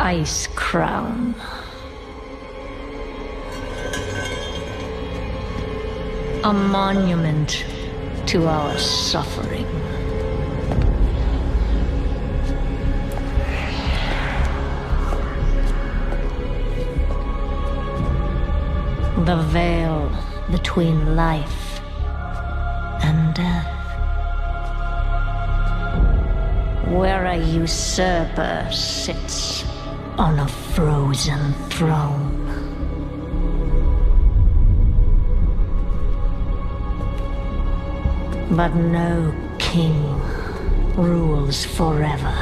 Ice Crown. A monument to our suffering. The veil between life and death. Where a usurper sits on a frozen throne. But no king rules forever.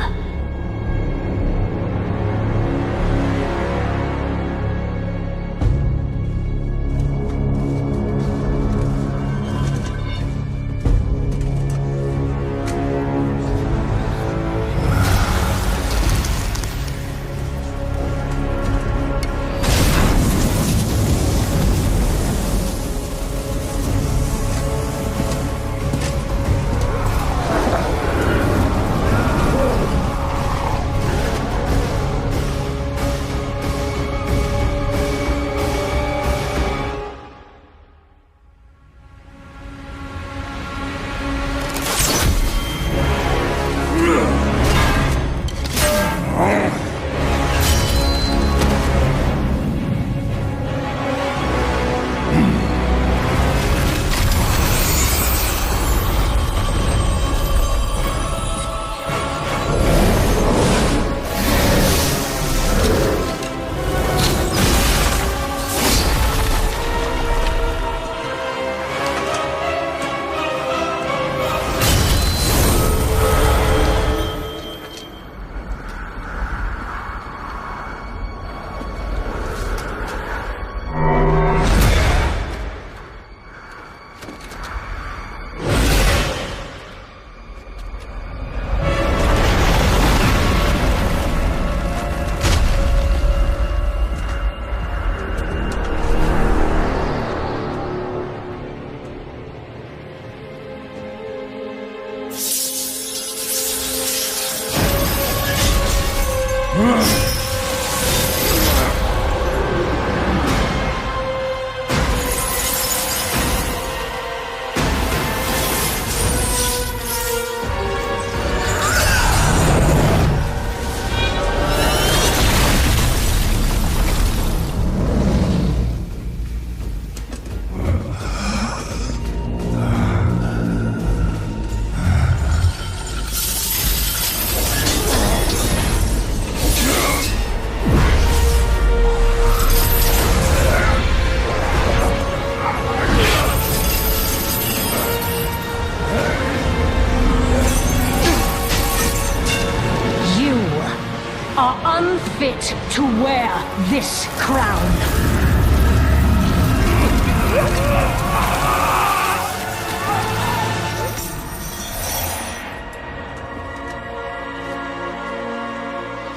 Unfit to wear this crown.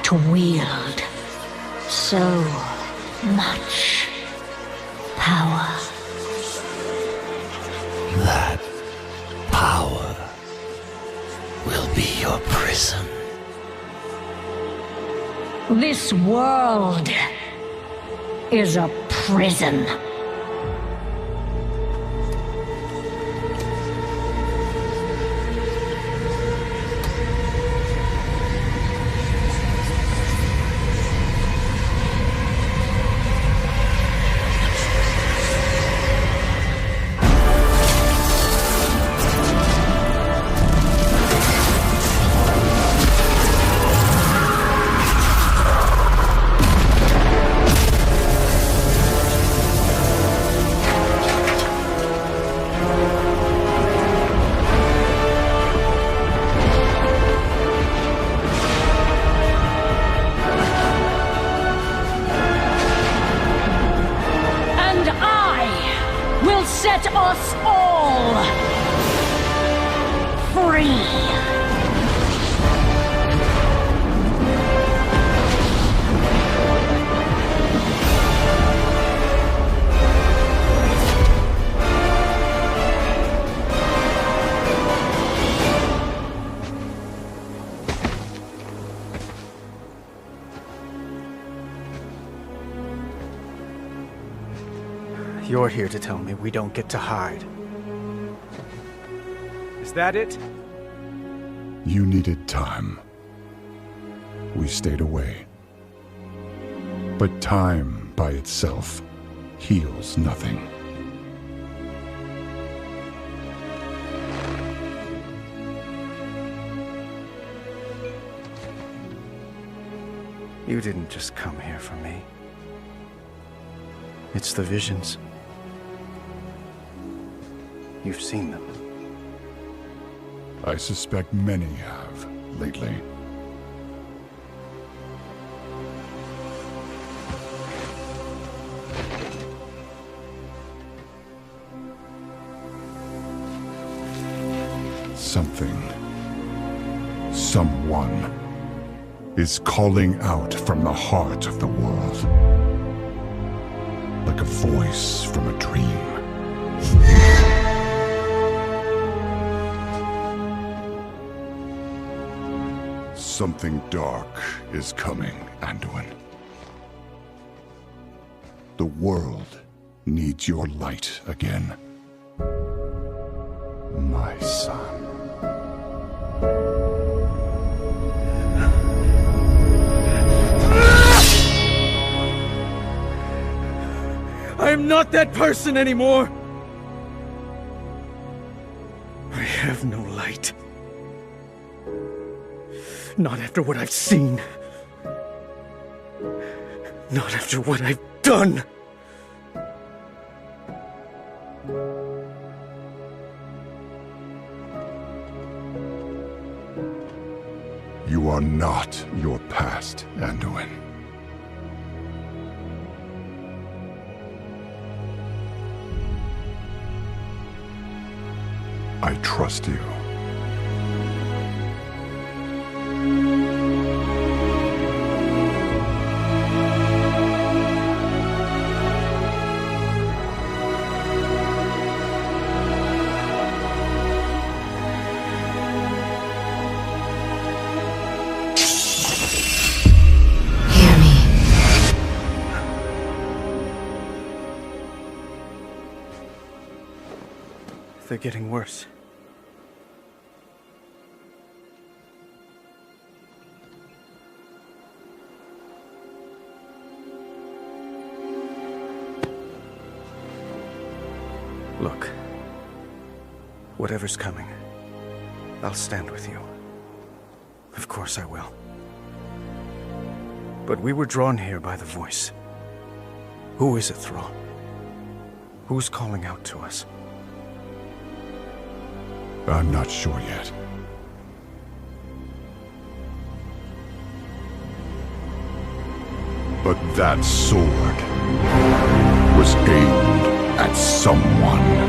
To wield so much power. That power will be your prison. This world is a prison. Set us all free. You're here to tell me we don't get to hide. Is that it? You needed time. We stayed away. But time by itself heals nothing. You didn't just come here for me. It's the visions. You've seen them. I suspect many have lately. Something, someone, is calling out from the heart of the world. Like a voice from a dream. Something dark is coming, Anduin. The world needs your light again. My son. I am not that person anymore! I have no light. Not after what I've seen. Not after what I've done! You are not your past, Anduin. I trust you. Hear me. They're getting worse. Look, whatever's coming, I'll stand with you. Of course I will. But we were drawn here by the voice. Who is it, Thrall? Who's calling out to us? I'm not sure yet. But that sword was aimed at someone.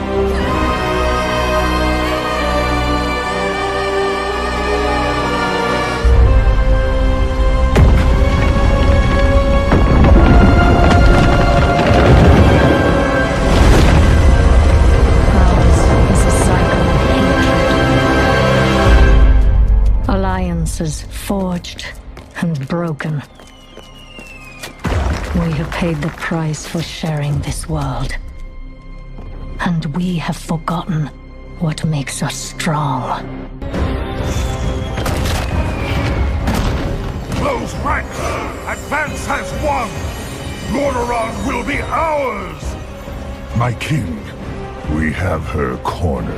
Alliances forged and broken. We have paid the price for sharing this world. And we have forgotten what makes us strong. Close ranks! Advance has won! Lordaeron will be ours! My king, we have her cornered.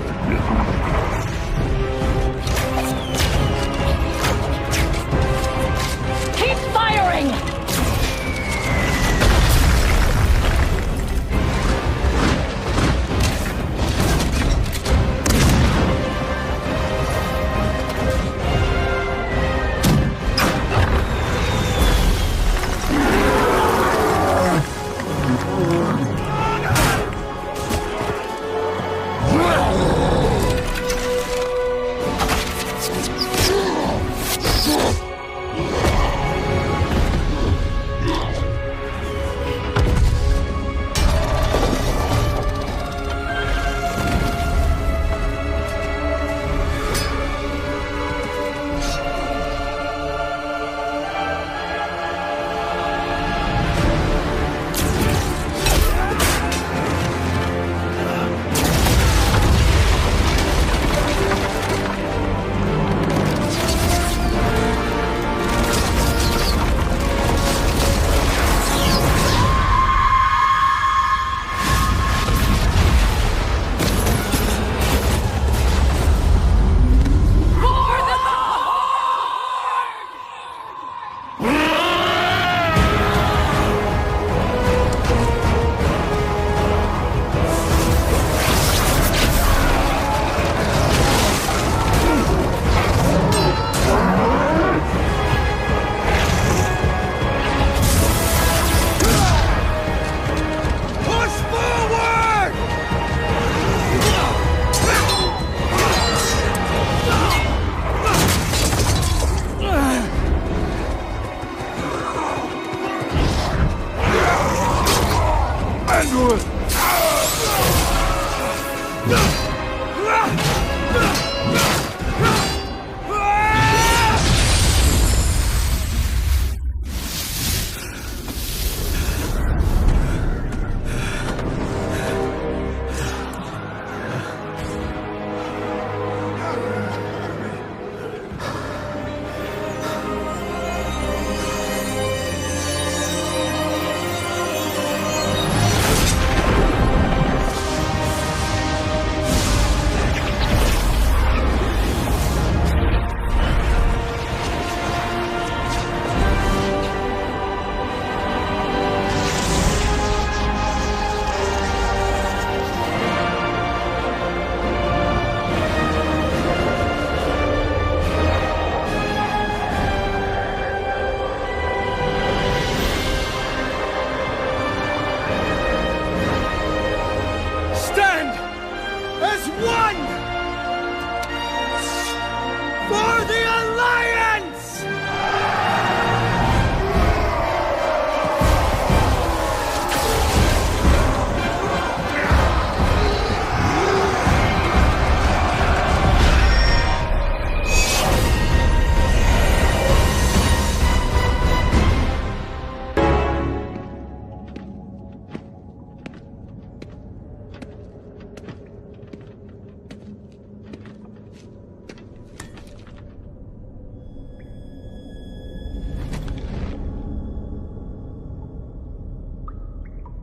Keep firing!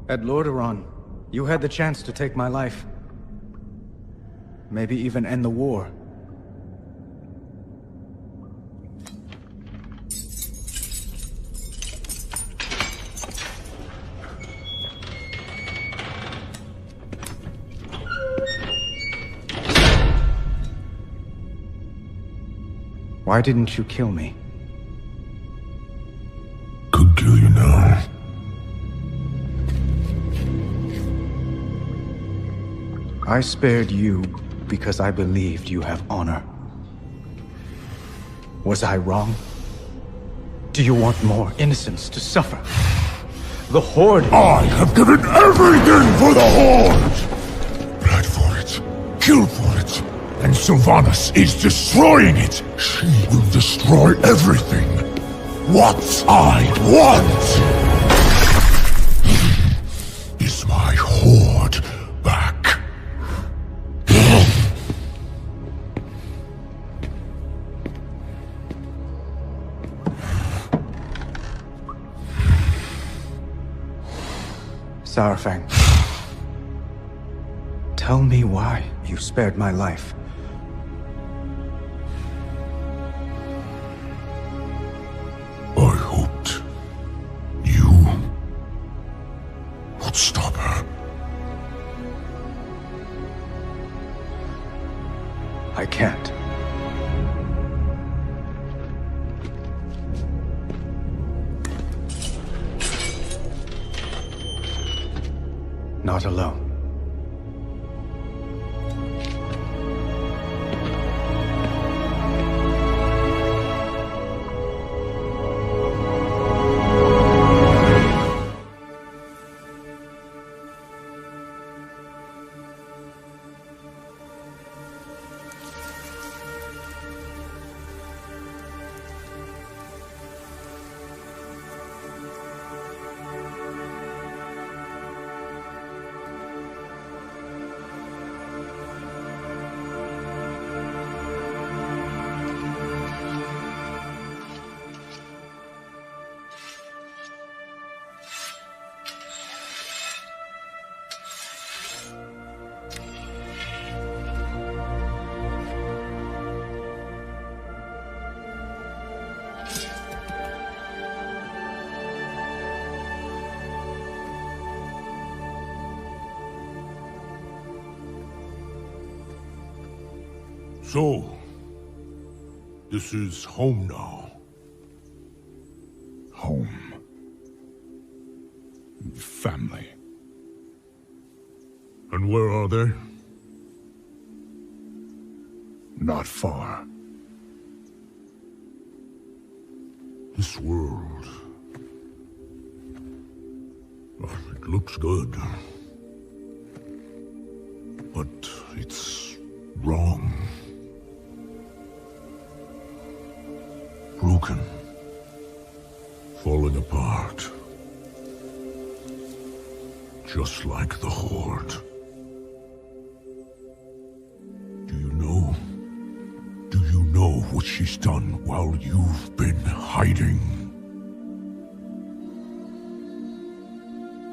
At Lordaeron, you had the chance to take my life. Maybe even end the war. Why didn't you kill me? Could kill you now. I spared you because I believed you have honor. Was I wrong? Do you want more innocents to suffer? The Horde... I have given everything for the Horde! Bled for it, killed for it, and Sylvanas is destroying it! She will destroy everything! What I want is my Horde back. Saurfang, tell me why you spared my life. I hoped you would stop her. I can't. Not alone. So, this is home now. Home. Family. And where are they? Not far. This world... oh, it looks good. But It's wrong. Broken. Falling apart. Just like the Horde. Do you know what she's done while you've been hiding?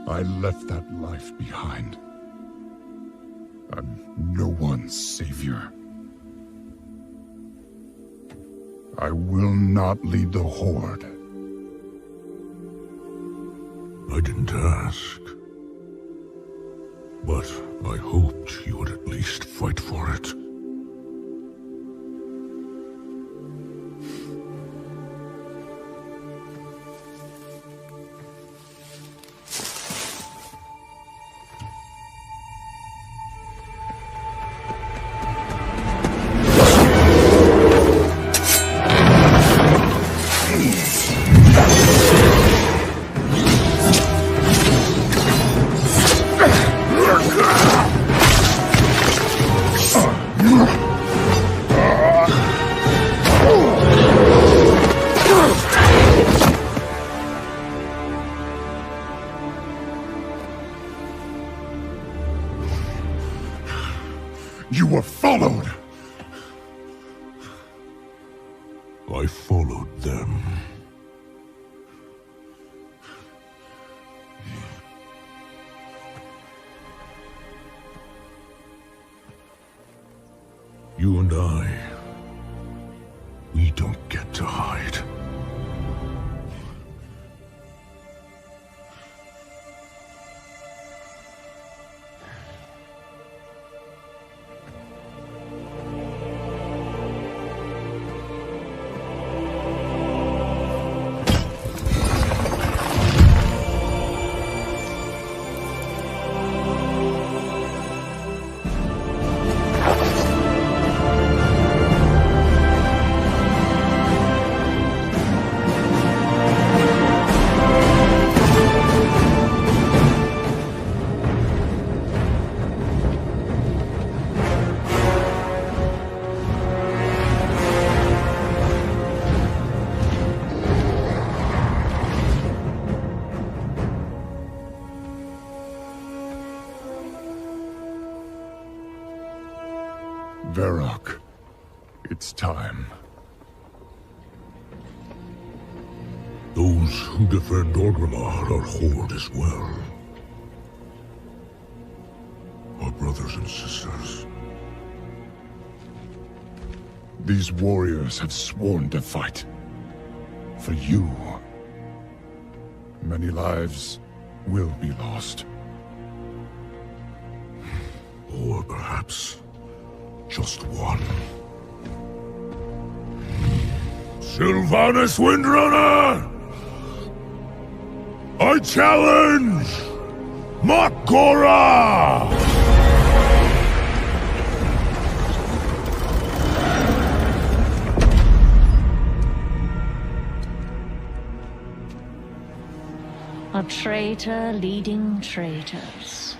I left that life behind. I'm no one's savior. I will not lead the Horde. I didn't ask. But I hoped you would at least fight for it. You were followed! I followed them. You and I, we don't get to hide. Varrock, it's time. Those who defend Orgrimmar are Horde as well. Our brothers and sisters. These warriors have sworn to fight. For you. Many lives will be lost. Or perhaps just one. Sylvanas Windrunner! I challenge Mak'gora! A traitor leading traitors.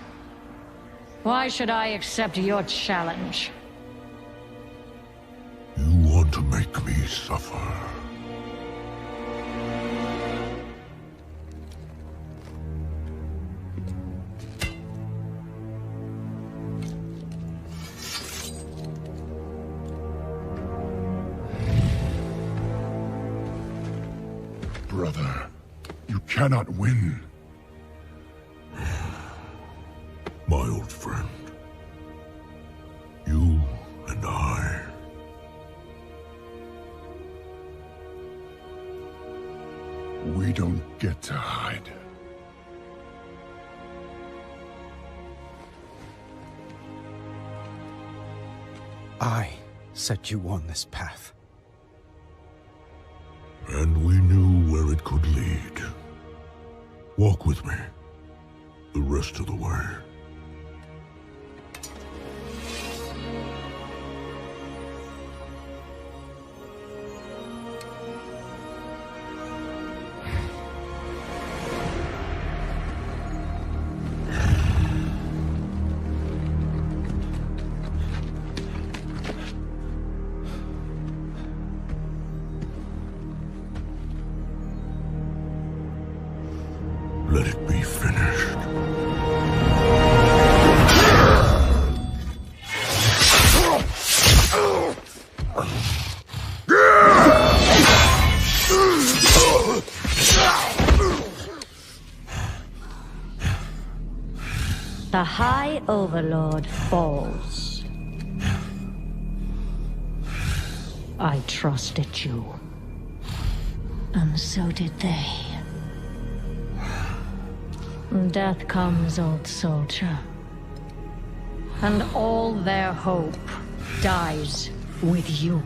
Why should I accept your challenge? You want to make me suffer. Brother, you cannot win. My old friend. You and I. We don't get to hide. I set you on this path. And we knew where it could lead. Walk with me. The rest of the way. The High Overlord falls. I trusted you. And so did they. Death comes, old soldier. And all their hope dies with you.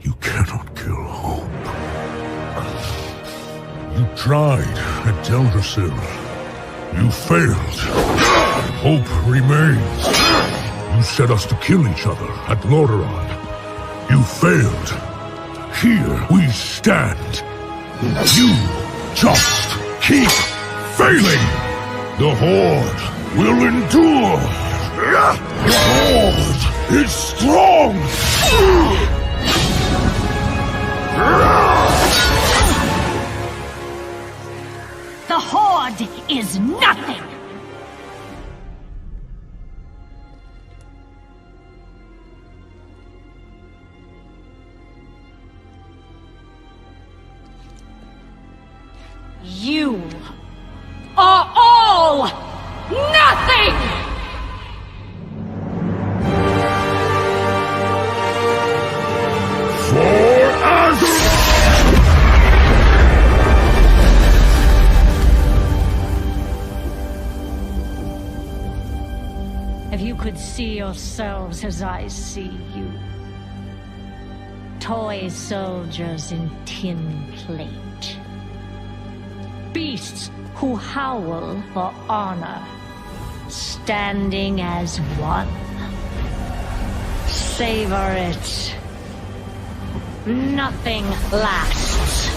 You cannot kill hope. You tried at Teldrassil. You failed. Hope remains. You set us to kill each other at Lordaeron. You failed. Here we stand. You just keep failing. The Horde will endure. The Horde is strong. The Horde is nothing! You are all nothing! For Azeroth! If you could see yourselves as I see you. Toy soldiers in tin plate. Beasts who howl for honor, standing as one. Savor it. Nothing lasts.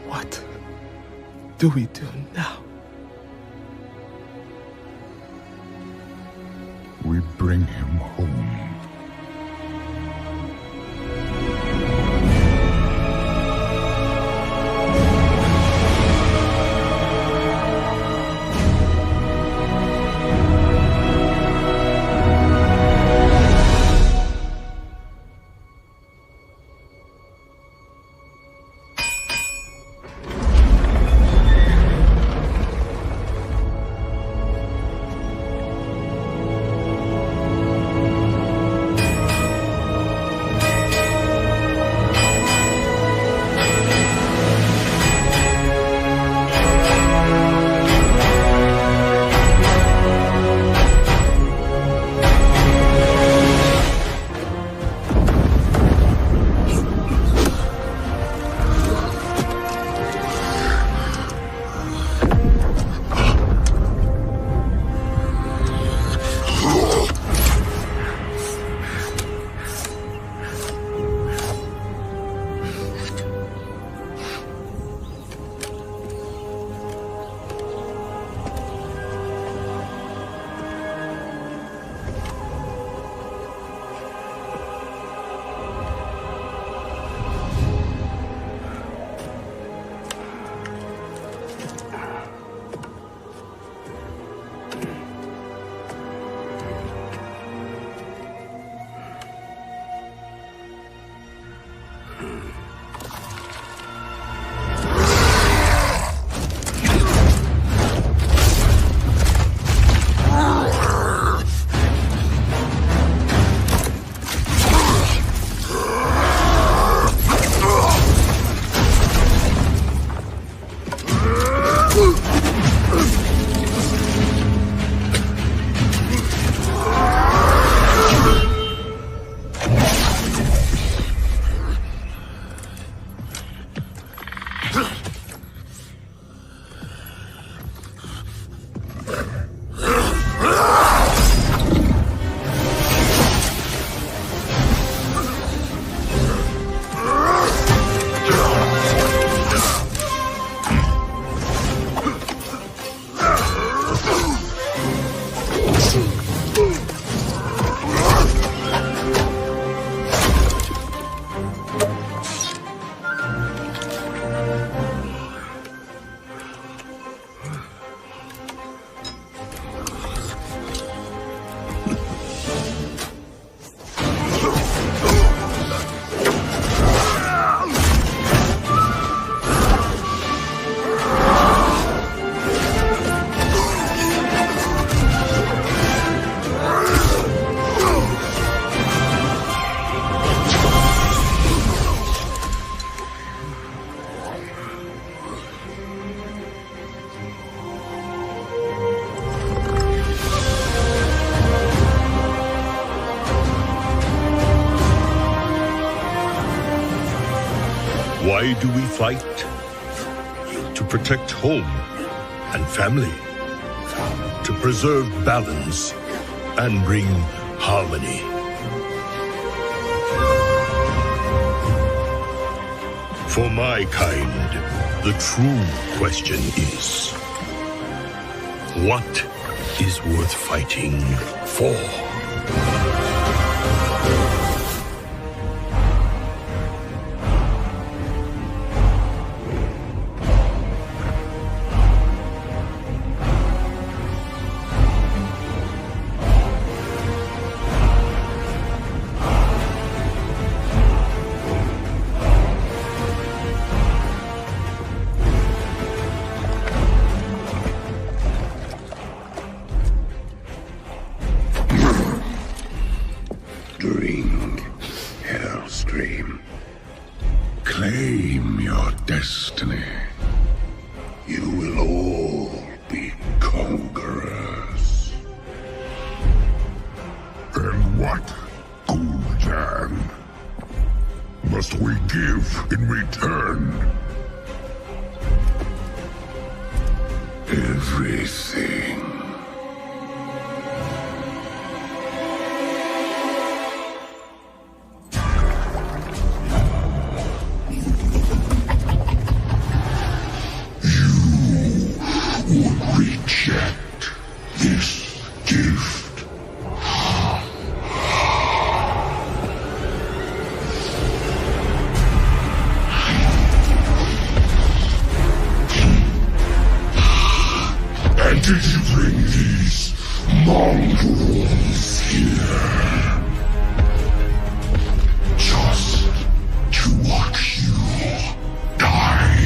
What do we do now? We bring him home. Why do we fight? To protect home and family. To preserve balance and bring harmony. For my kind, the true question is, what is worth fighting for? Drink, Hellstream. Claim your destiny. You will all be conquerors. And what, Gul'dan, must we give in return? Everything. Reject this gift. And did you bring these mongrels here? Just to watch you die?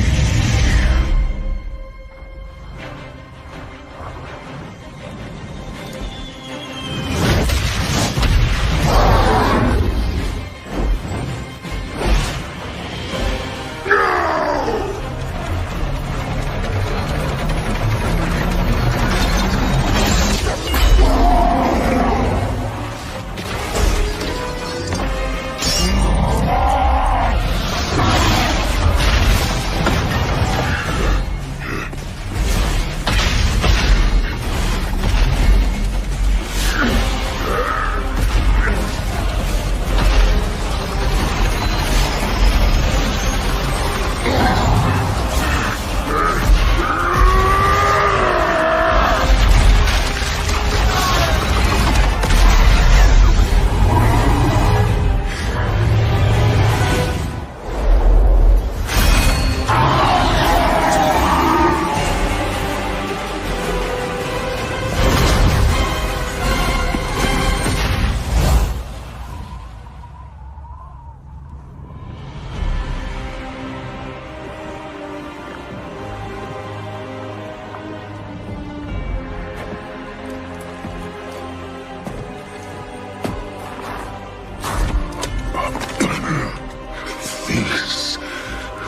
This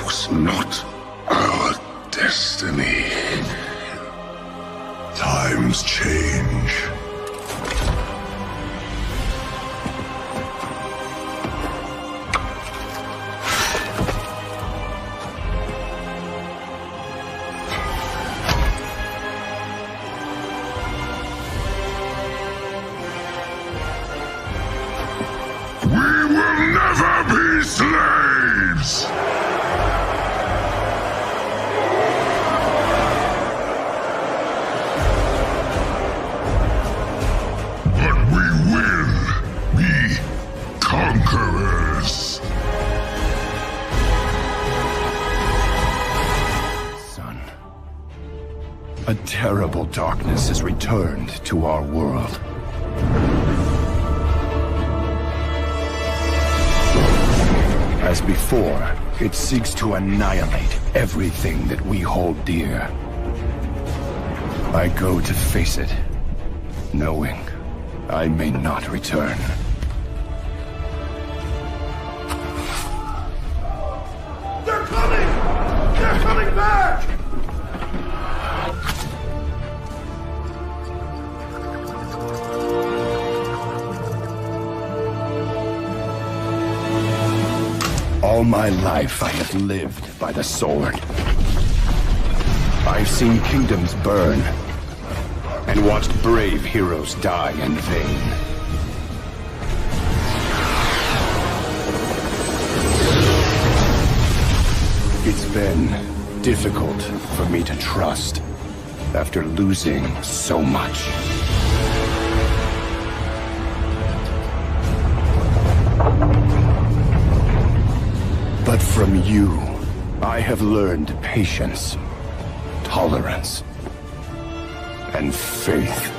was not our destiny. Times change. We will never be slaves! But we will be conquerors. Son, a terrible darkness has returned to our world. As before, it seeks to annihilate everything that we hold dear. I go to face it, knowing I may not return. They're coming! They're coming back! All my life I have lived by the sword. I've seen kingdoms burn, and watched brave heroes die in vain. It's been difficult for me to trust after losing so much. But from you, I have learned patience, tolerance, and faith.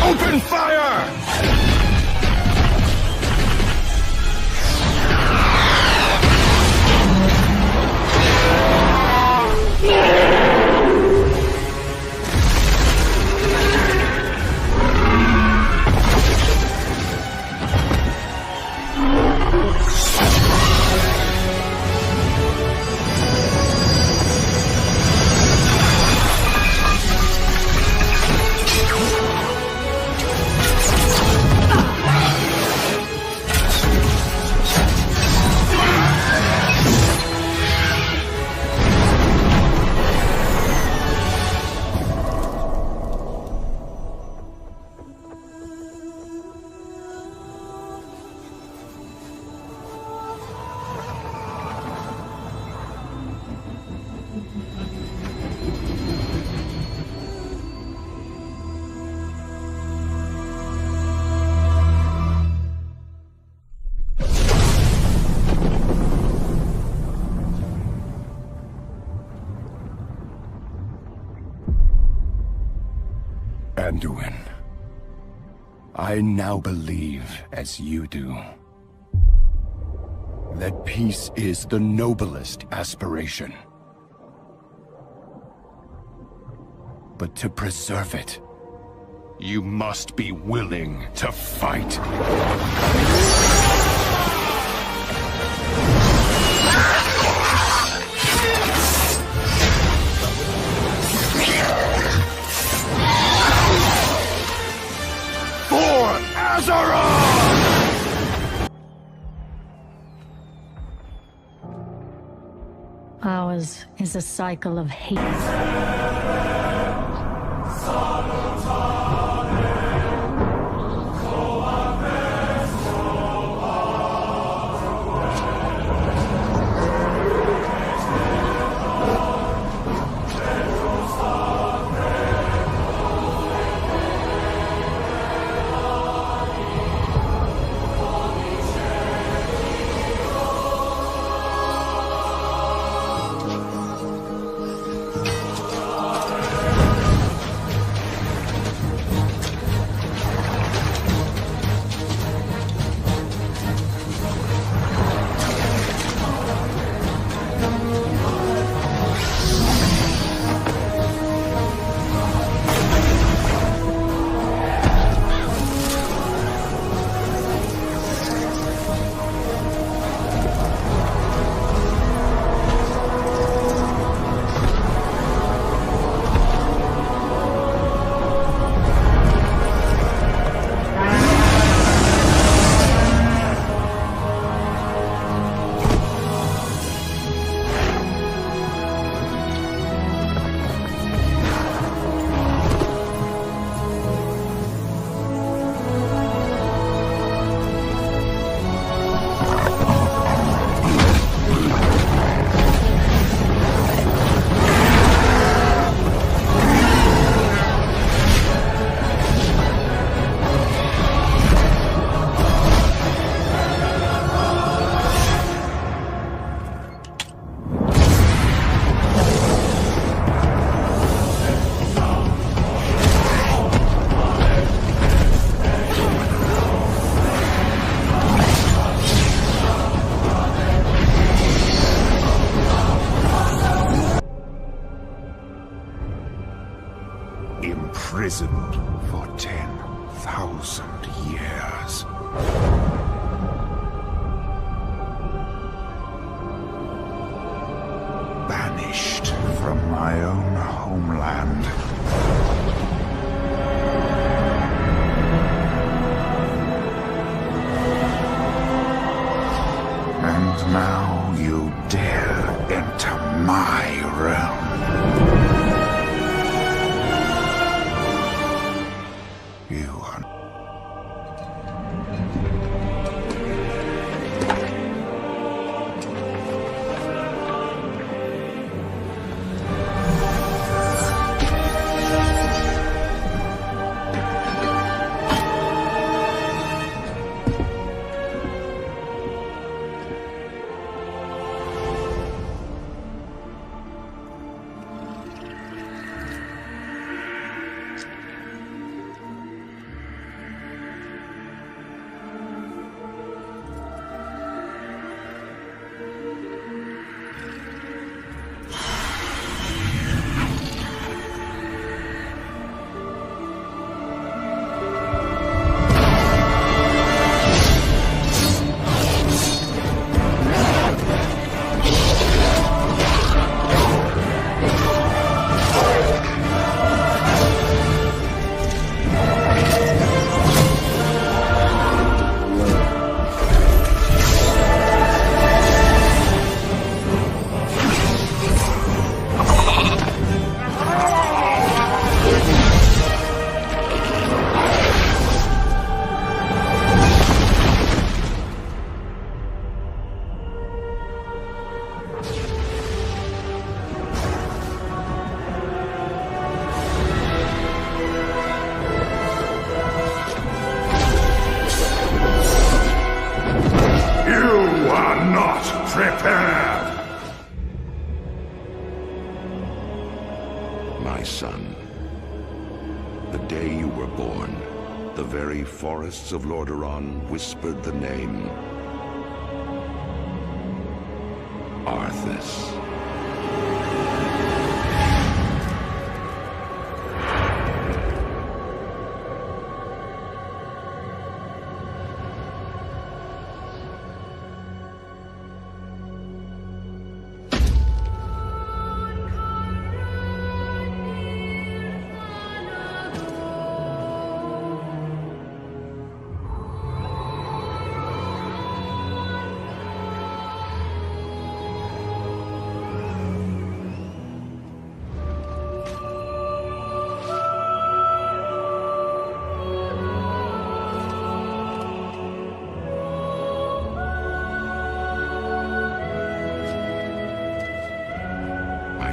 Open fire! Anduin, I now believe, as you do, that peace is the noblest aspiration. But to preserve it, you must be willing to fight. For Azeroth! Ours is a cycle of hate. Imprisoned for 10,000 years. banished from my own homeland. And now you dare enter my realm. You are... My son, the day you were born, the very forests of Lordaeron whispered the name Arthas.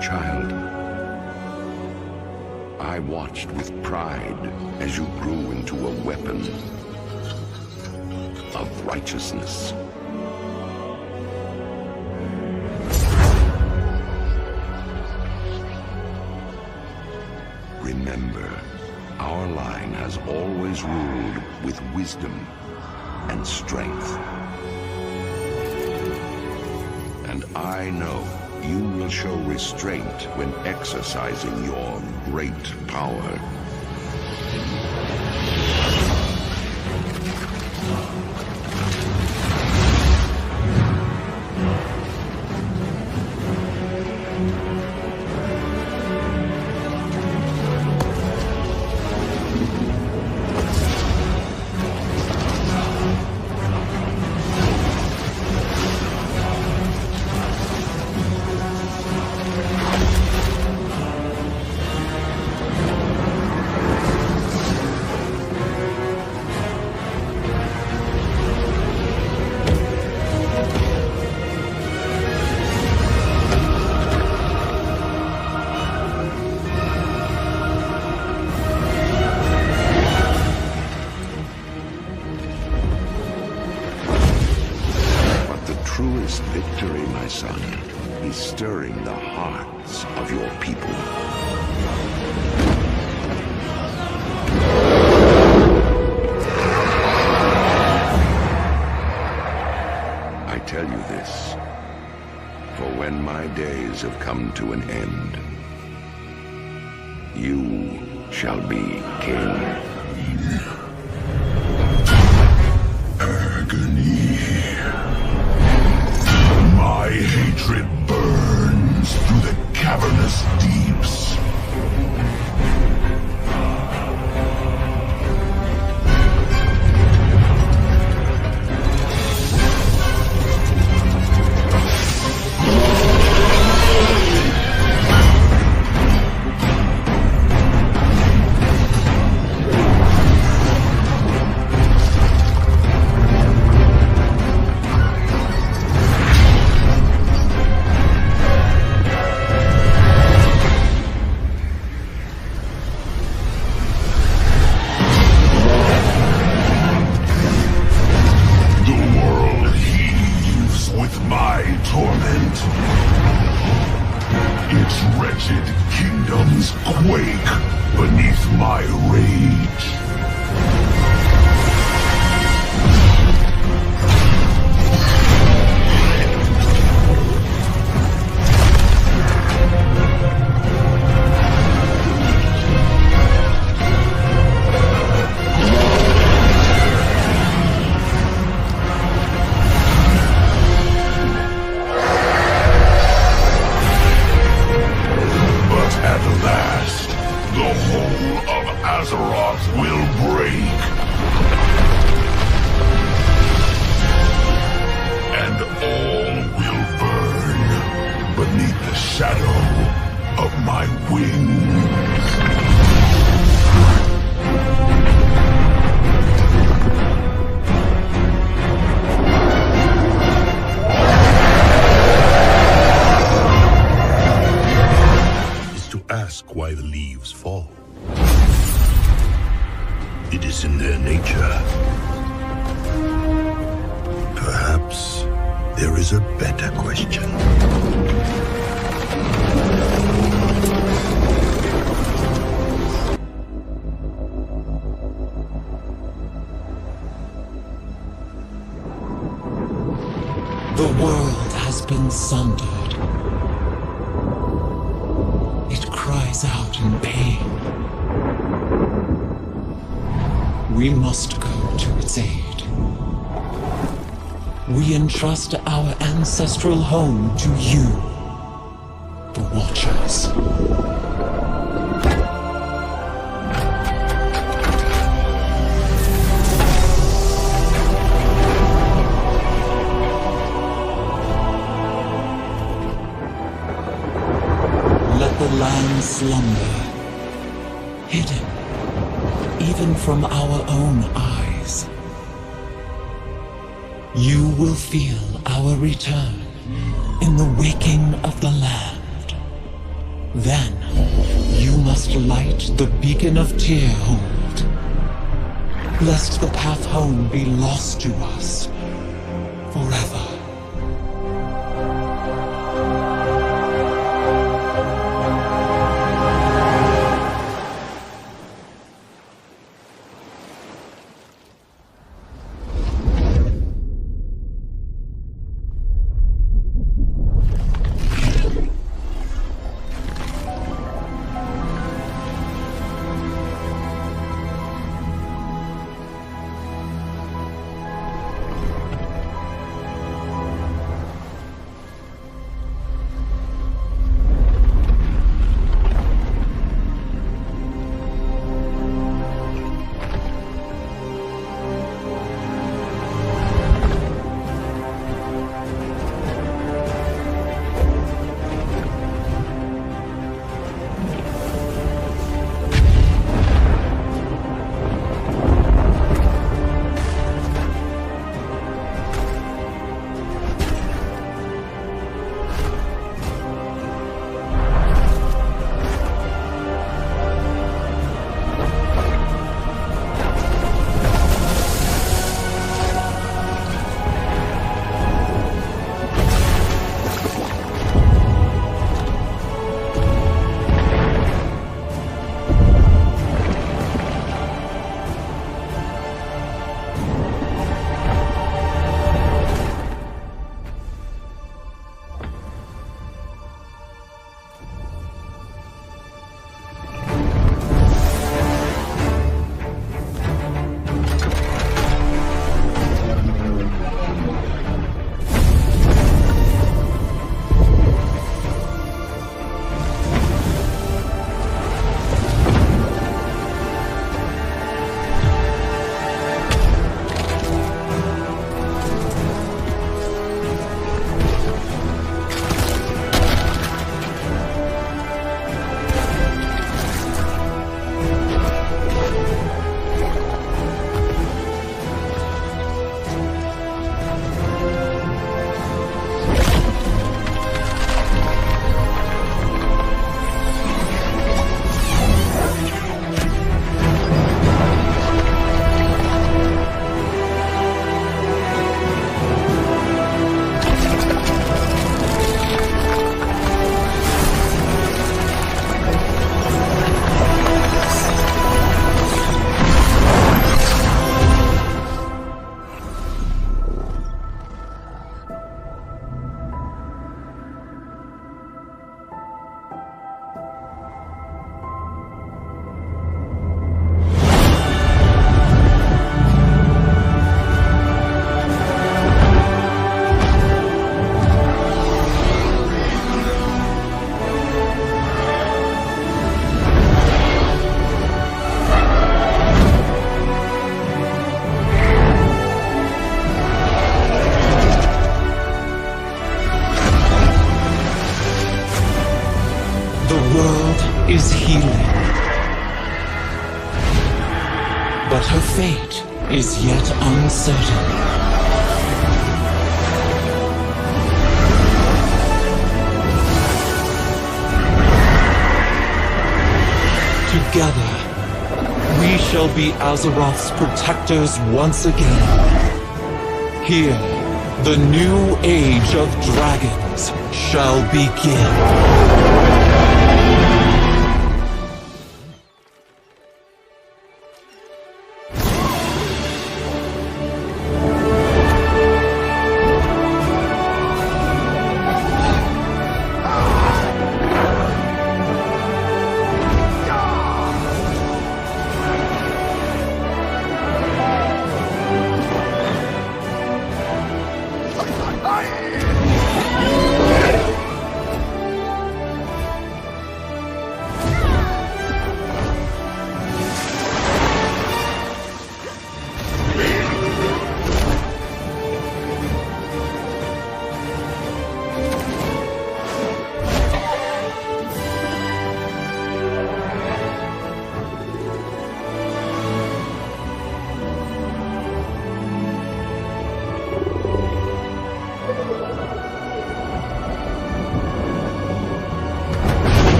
Child, I watched with pride as you grew into a weapon of righteousness. Remember, our line has always ruled with wisdom and strength. And I know you will show restraint when exercising your great power. Truest victory, my son, is stirring the hearts of your people. I tell you this, for when my days have come to an end, you shall be king. Agony. My hatred burns through the wretched kingdoms quake beneath my rage. Azeroth will break. And all will burn beneath the shadow of my wings. Is to ask why the leaves fall. It is in their nature. Perhaps there is a better question. The world has been sundered. It cries out in pain. We must go to its aid. We entrust our ancestral home to you, the Watchers. Let the land slumber, hidden even from our own eyes. You will feel our return in the waking of the land. Then, you must light the beacon of Tearhold, lest the path home be lost to us forever. world is healing. But her fate is yet uncertain. Together, we shall be Azeroth's protectors once again. Here, the new age of dragons shall begin.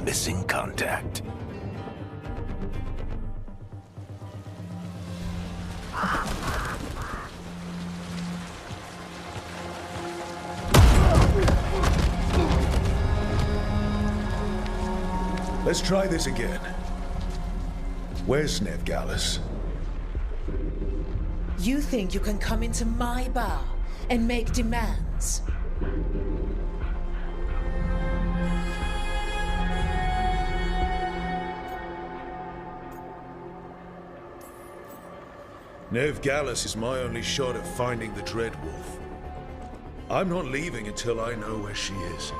Missing contact. Let's try this again. Where's Nevgalis? You think you can come into my bar and make demands? Nevgalis is my only shot at finding the Dreadwolf. I'm not leaving until I know where she is.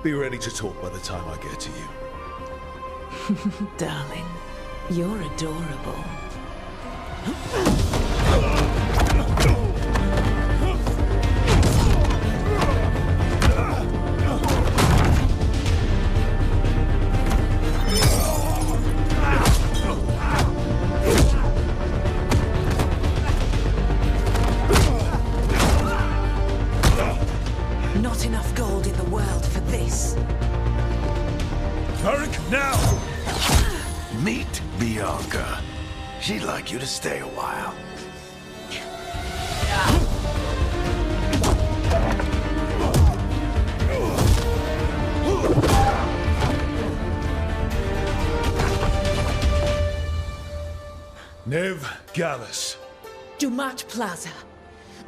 Be ready to talk by the time I get to you. Darling, you're adorable. Not enough gold in the world for this. Turk, now! Meet Bianca. She'd like you to stay a while. Nevgalis. Dumat Plaza.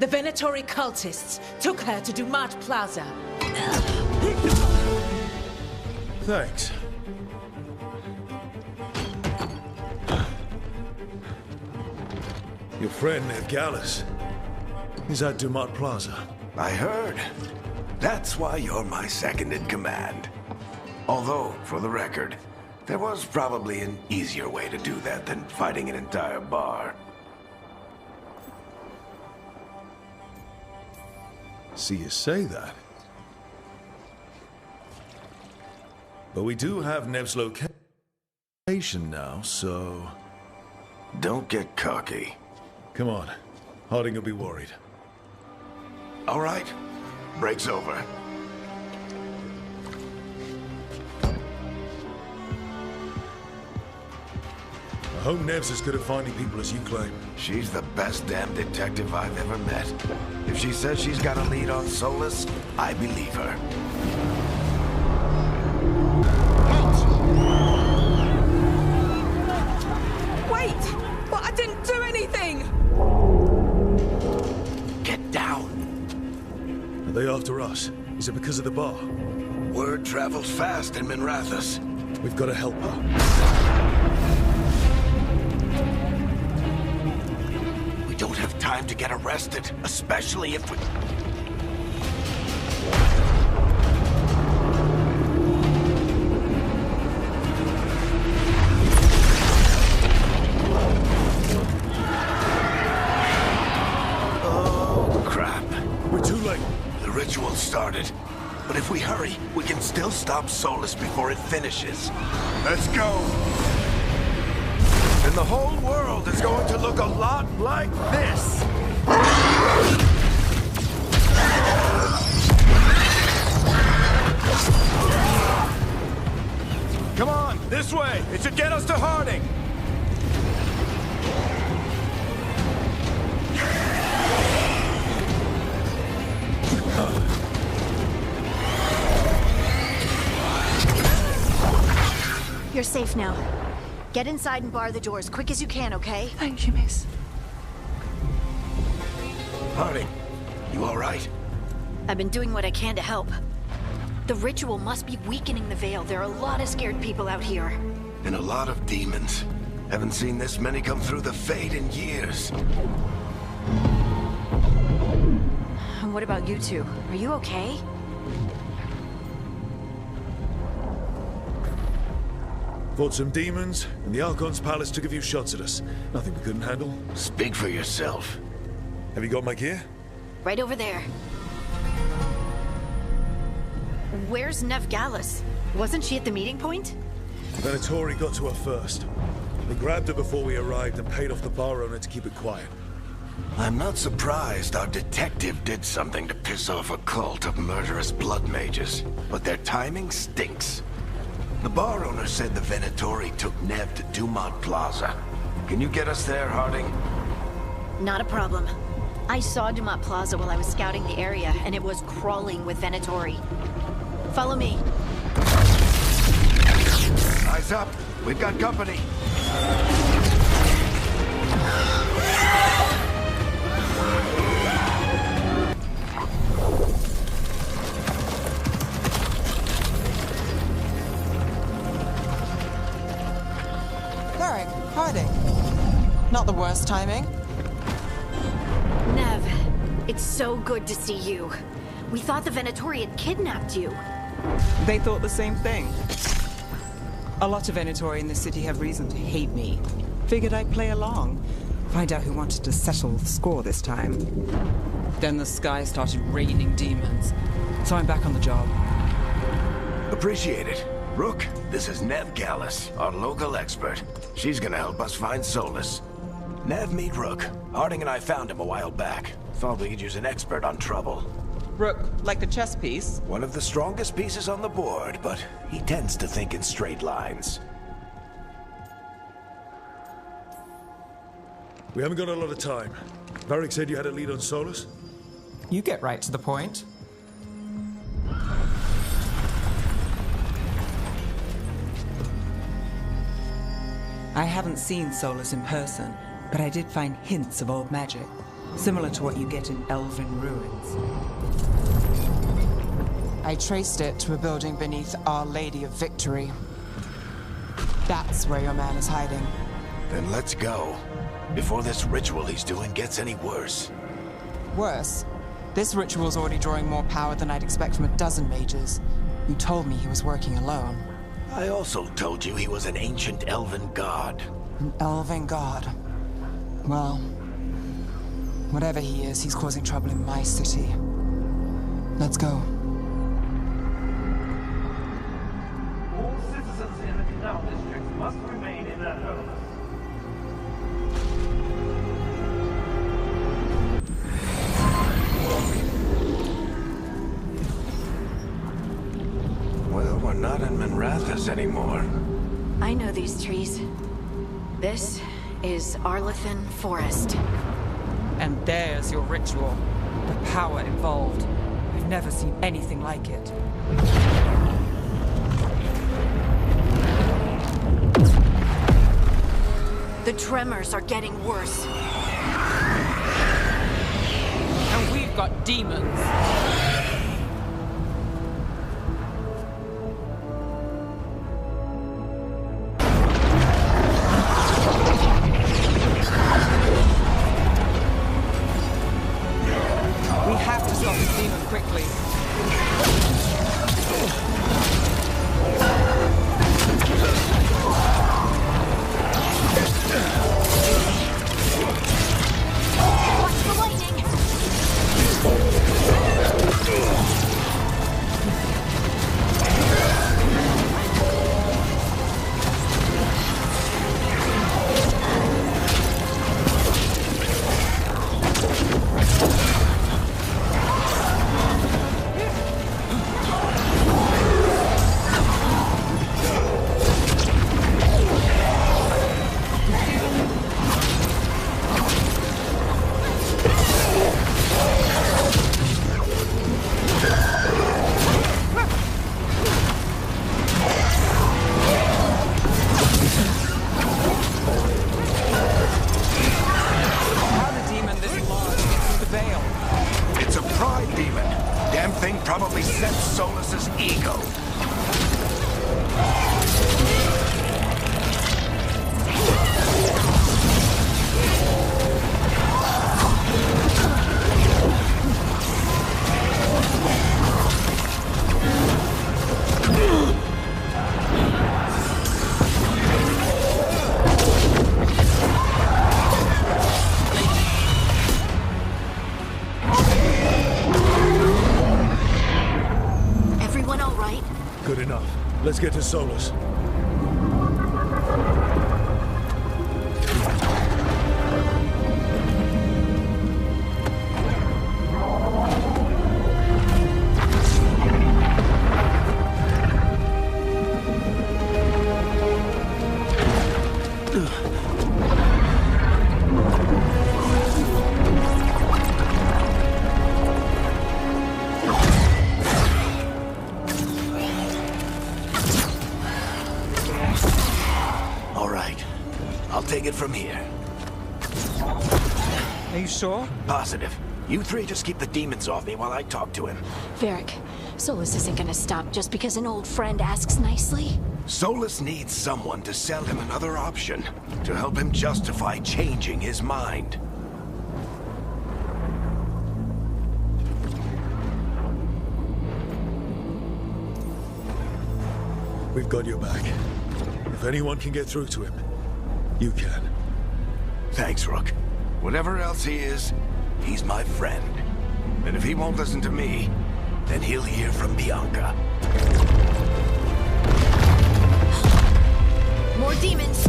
The Venatori cultists took her to Dumat Plaza. Thanks. Your friend Nevgalis. He's at Dumat Plaza. I heard. That's why you're my second in command. Although, for the record, there was probably an easier way to do that than fighting an entire bar. See you say that. But we do have Nev's location now, so... Don't get cocky. Come on. Harding will be worried. All right. Break's over. I hope Nev's as good at finding people as you claim. She's the best damn detective I've ever met. If she says she's got a lead on Solus, I believe her. Wait! But I didn't do anything! Get down. Are they after us? Is it because of the bar? Word travels fast in Minrathous. We've got to help her. We don't have time to get arrested, especially if we... Oh, crap. We're too late. The ritual started. But if we hurry, we can still stop Solus before it finishes. Let's go! And the whole world is going to look a lot like this! Come on, this way! It should get us to Harding! You're safe now. Get inside and bar the doors, quick as you can, okay? Thank you, miss. Harding, you all right? I've been doing what I can to help. The ritual must be weakening the Veil. There are a lot of scared people out here. And a lot of demons. Haven't seen this many come through the Fade in years. And what about you two? Are you okay? Fought some demons, and the Archon's palace took a few shots at us. Nothing we couldn't handle. Speak for yourself. Have you got my gear? Right over there. Where's Nev Gallus? Wasn't she at the meeting point? Venatori got to her first. They grabbed her before we arrived and paid off the bar owner to keep it quiet. I'm not surprised our detective did something to piss off a cult of murderous blood mages, but their timing stinks. The bar owner said the Venatori took Nev to Dumont Plaza. Can you get us there, Harding? Not a problem. I saw Dumont Plaza while I was scouting the area, and it was crawling with Venatori. Follow me. Eyes up. We've got company. Harding. Not the worst timing. Nev, it's so good to see you. We thought the Venatori had kidnapped you. They thought the same thing. A lot of Venatori in the city have reason to hate me. Figured I'd play along. Find out who wanted to settle the score this time. Then the sky started raining demons. So I'm back on the job. Appreciate it. Rook, this is Nev Gallus, our local expert. She's gonna help us find Solus. Nev, meet Rook. Harding and I found him a while back. Thought we could use an expert on trouble. Rook, like the chess piece? One of the strongest pieces on the board, but he tends to think in straight lines. We haven't got a lot of time. Varric said you had a lead on Solus? You get right to the point. I haven't seen Solus in person, but I did find hints of old magic, similar to what you get in elven ruins. I traced it to a building beneath Our Lady of Victory. That's where your man is hiding. Then let's go. Before this ritual he's doing gets any worse. Worse? This ritual's already drawing more power than I'd expect from a dozen mages. You told me he was working alone. I also told you he was an ancient elven god. An elven god. Well, whatever he is, he's causing trouble in my city. Let's go. All citizens in the canal district must remain in their homes. Well, we're not in Minrathous anymore. I know these trees. This is Arlethan Forest. And there's your ritual. The power involved. I've never seen anything like it. The tremors are getting worse. And we've got demons. We have to stop this demon quickly. Watch the lightning! How the demon this large gets through the veil? It's a pride demon. Damn thing probably sets Solus's ego. Everyone all right? Good enough. Let's get to Solus. All right. I'll take it from here. Are you sure? Positive. You three just keep the demons off me while I talk to him. Varric, Solus isn't gonna stop just because an old friend asks nicely. Solus needs someone to sell him another option, to help him justify changing his mind. We've got your back. If anyone can get through to him, you can. Thanks, Rook. Whatever else he is, he's my friend. And if he won't listen to me, then he'll hear from Bianca. More demons!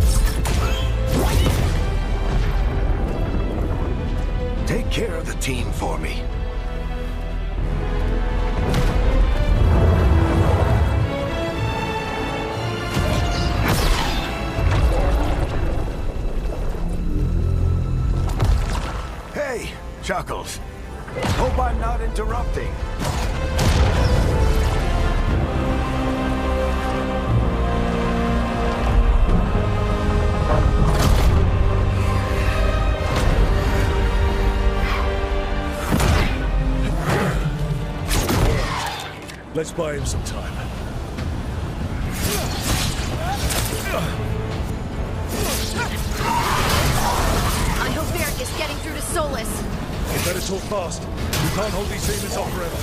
Take care of the team for me. Hey, Chuckles. Hope I'm not interrupting. Let's buy him some time. I hope Varric is getting through to Solus. You better talk fast. We can't hold these demons off forever.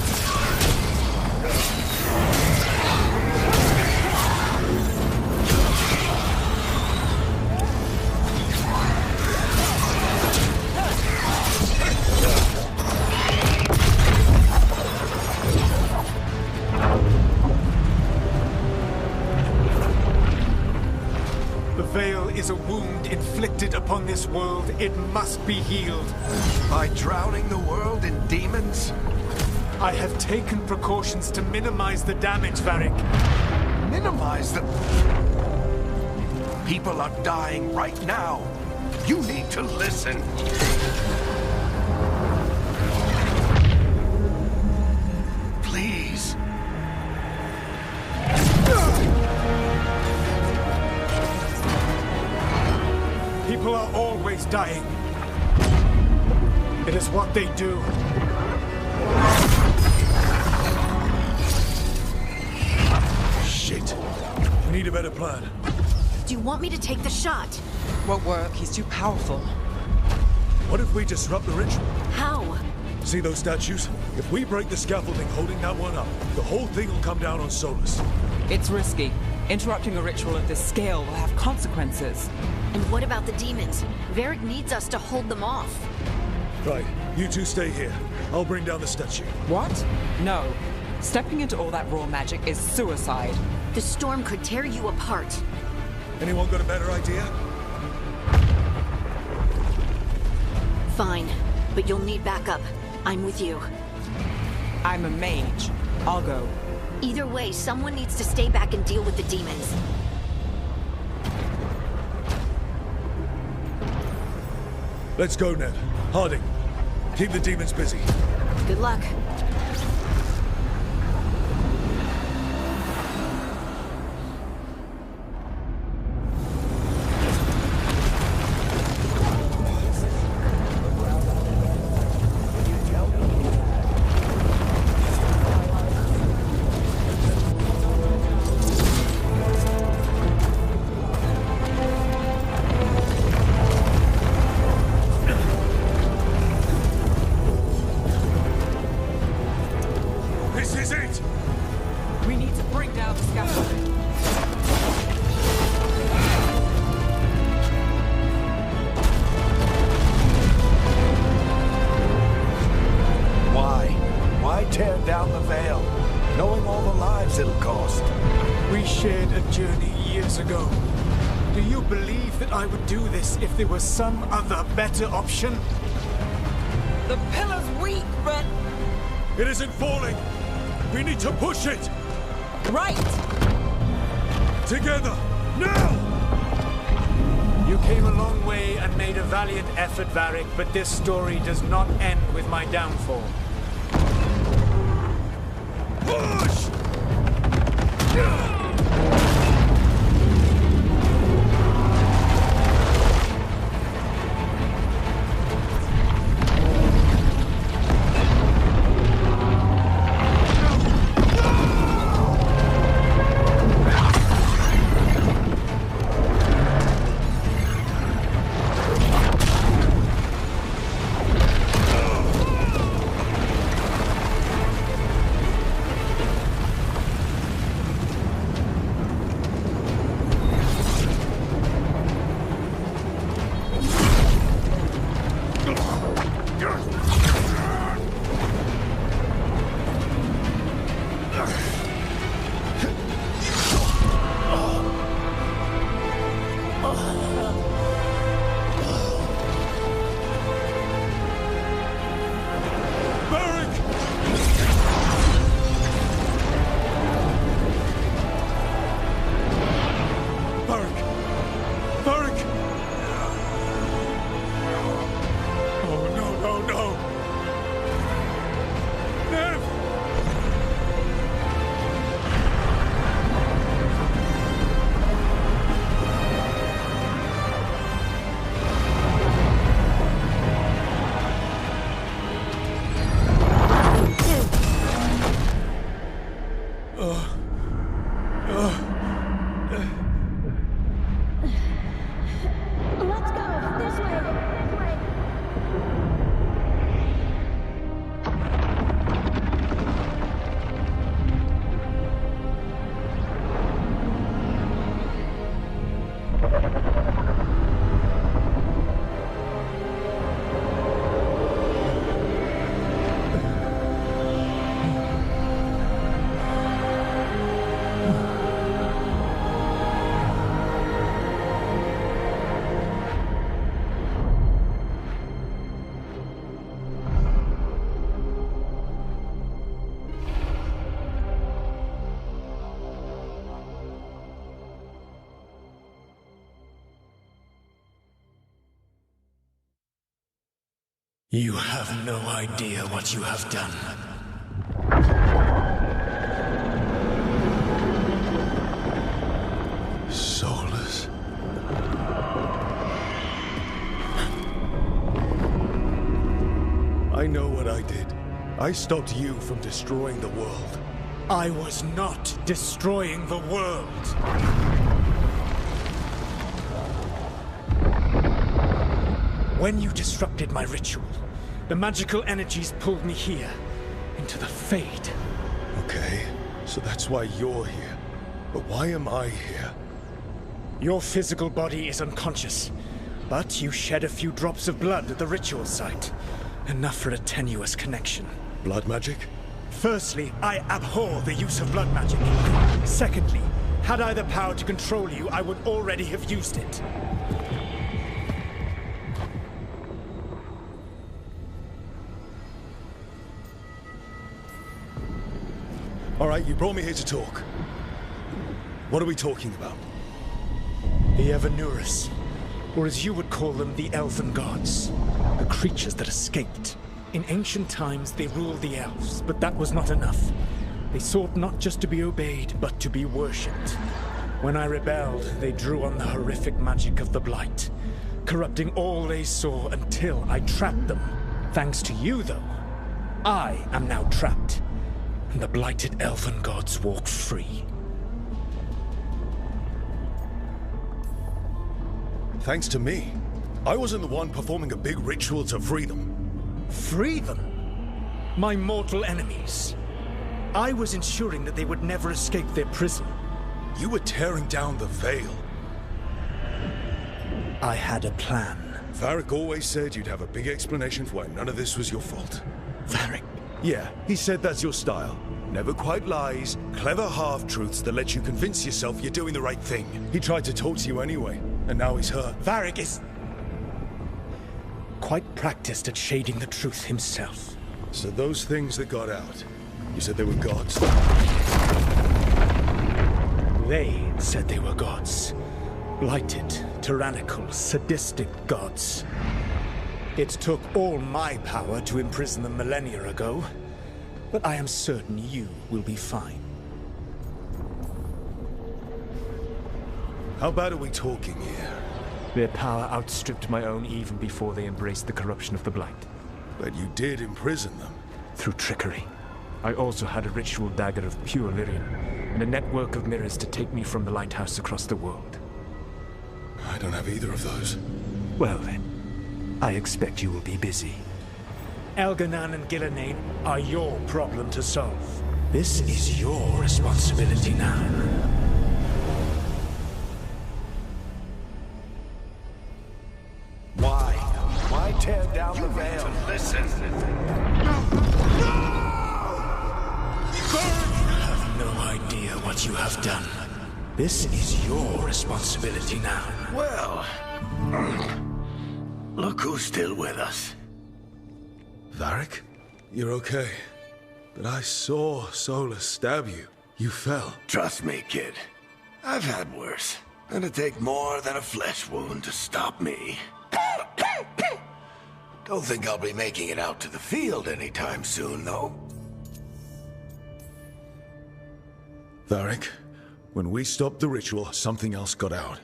on this world, it must be healed. By drowning the world in demons? I have taken precautions to minimize the damage, Varric. Minimize the... People are dying right now. You need to listen. Please. People are always dying. It is what they do. Shit. We need a better plan. Do you want me to take the shot? Won't work. He's too powerful. What if we disrupt the ritual? How? See those statues? If we break the scaffolding holding that one up, the whole thing will come down on Solus. It's risky. Interrupting a ritual of this scale will have consequences. And what about the demons? Varric needs us to hold them off. Right, you two stay here. I'll bring down the statue. What? No. Stepping into all that raw magic is suicide. The storm could tear you apart. Anyone got a better idea? Fine, but you'll need backup. I'm with you. I'm a mage. I'll go. Either way, someone needs to stay back and deal with the demons. Let's go, Ned. Harding, keep the demons busy. Good luck. If there was some other better option? The pillar's weak, but... It isn't falling! We need to push it! Right! Together! Now! You came a long way and made a valiant effort, Varric, but this story does not end with my downfall. Push! You have no idea what you have done. Soulless. I know what I did. I stopped you from destroying the world. I was not destroying the world. When you disrupted my ritual, the magical energies pulled me here, into the Fade. Okay, so that's why you're here. But why am I here? Your physical body is unconscious, but you shed a few drops of blood at the ritual site. Enough for a tenuous connection. Blood magic? Firstly, I abhor the use of blood magic. Secondly, had I the power to control you, I would already have used it. All right, you brought me here to talk. What are we talking about? The Evanurus, or as you would call them, the Elven Gods. The creatures that escaped. In ancient times, they ruled the elves, but that was not enough. They sought not just to be obeyed, but to be worshipped. When I rebelled, they drew on the horrific magic of the Blight, corrupting all they saw until I trapped them. Thanks to you, though, I am now trapped, and the blighted Elven Gods walk free. Thanks to me. I wasn't the one performing a big ritual to free them. Free them? My mortal enemies. I was ensuring that they would never escape their prison. You were tearing down the veil. I had a plan. Varric always said you'd have a big explanation for why none of this was your fault. Varric? Yeah, he said that's your style. Never quite lies, clever half-truths that let you convince yourself you're doing the right thing. He tried to talk to you anyway, and now he's hurt. Varric is quite practiced at shading the truth himself. So those things that got out, you said they were gods? They said they were gods. Blighted, tyrannical, sadistic gods. It took all my power to imprison them millennia ago, but I am certain you will be fine. How bad are we talking here? Their power outstripped my own even before they embraced the corruption of the Blight. But you did imprison them. Through trickery. I also had a ritual dagger of pure Lyrian, and a network of mirrors to take me from the lighthouse across the world. I don't have either of those. Well then, I expect you will be busy. Elganan and Gillenane are your problem to solve. This is your responsibility now. Why tear down the veil? Listen. You have no idea what you have done. This is your responsibility now. Well, look who's still with us. Varric? You're okay. But I saw Solus stab you. You fell. Trust me, kid. I've had worse. And it'd take more than a flesh wound to stop me. Don't think I'll be making it out to the field anytime soon, though. Varric, when we stopped the ritual, something else got out.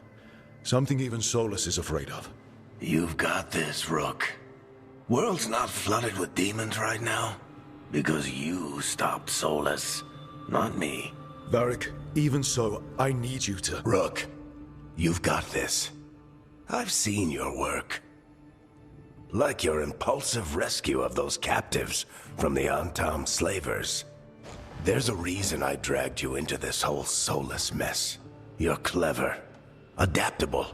Something even Solus is afraid of. You've got this, Rook. World's not flooded with demons right now. Because you stopped Solus, not me. Varric, even so, I need you to... Rook, you've got this. I've seen your work. Like your impulsive rescue of those captives from the Antam slavers. There's a reason I dragged you into this whole Solus mess. You're clever, adaptable,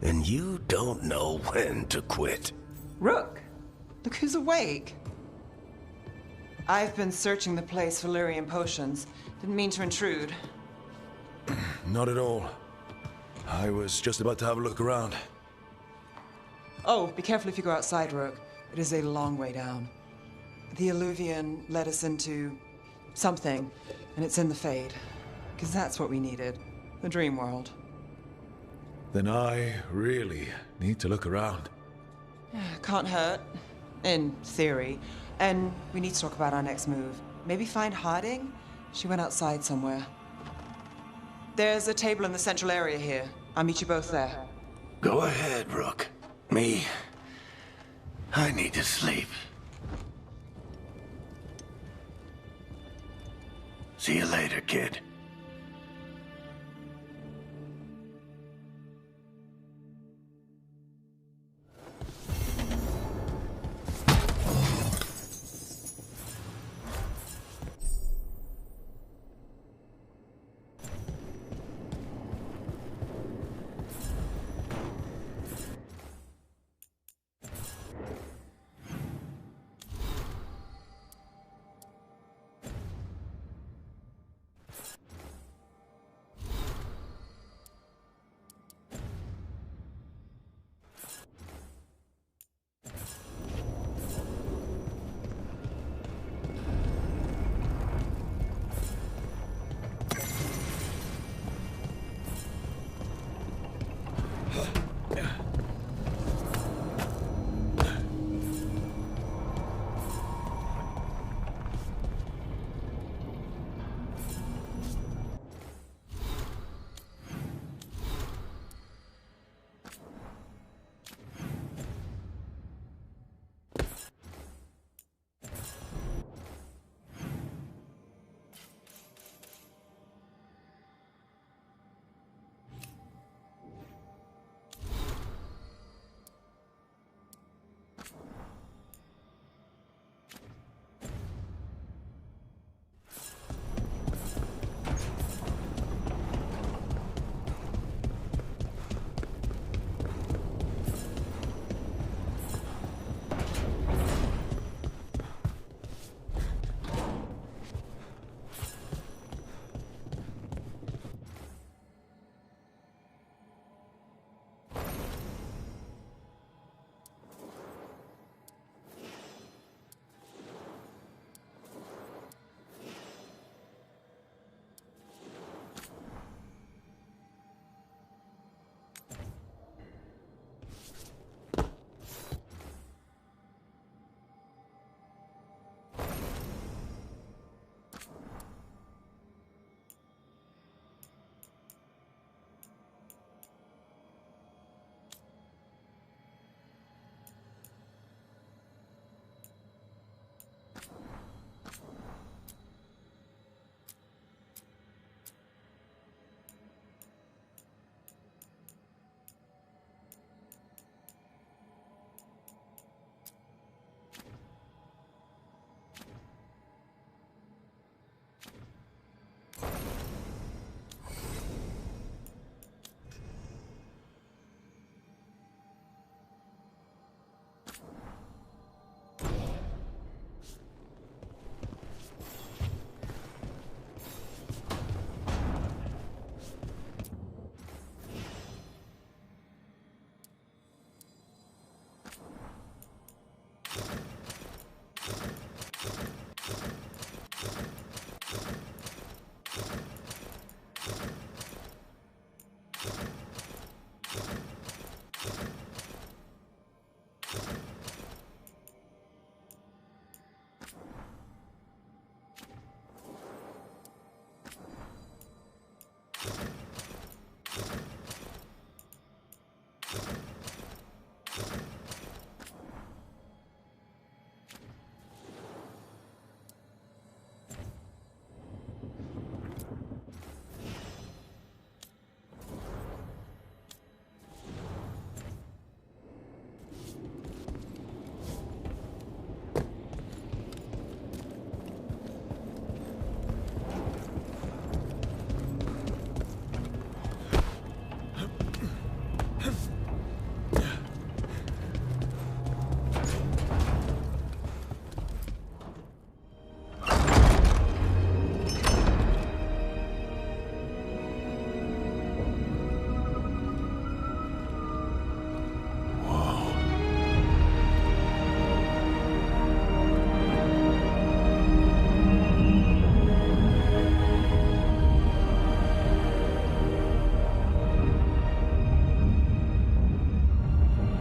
and you don't know when to quit. Rook, look who's awake. I've been searching the place for Lyrian potions. Didn't mean to intrude. Not at all. I was just about to have a look around. Oh, be careful if you go outside, Rook. It is a long way down. The Alluvian led us into something, and it's in the Fade. Because that's what we needed. The dream world. Then I really need to look around. Can't hurt. In theory. And we need to talk about our next move. Maybe find Harding? She went outside somewhere. There's a table in the central area here. I'll meet you both there. Go ahead, Rook. Me, I need to sleep. See you later, kid.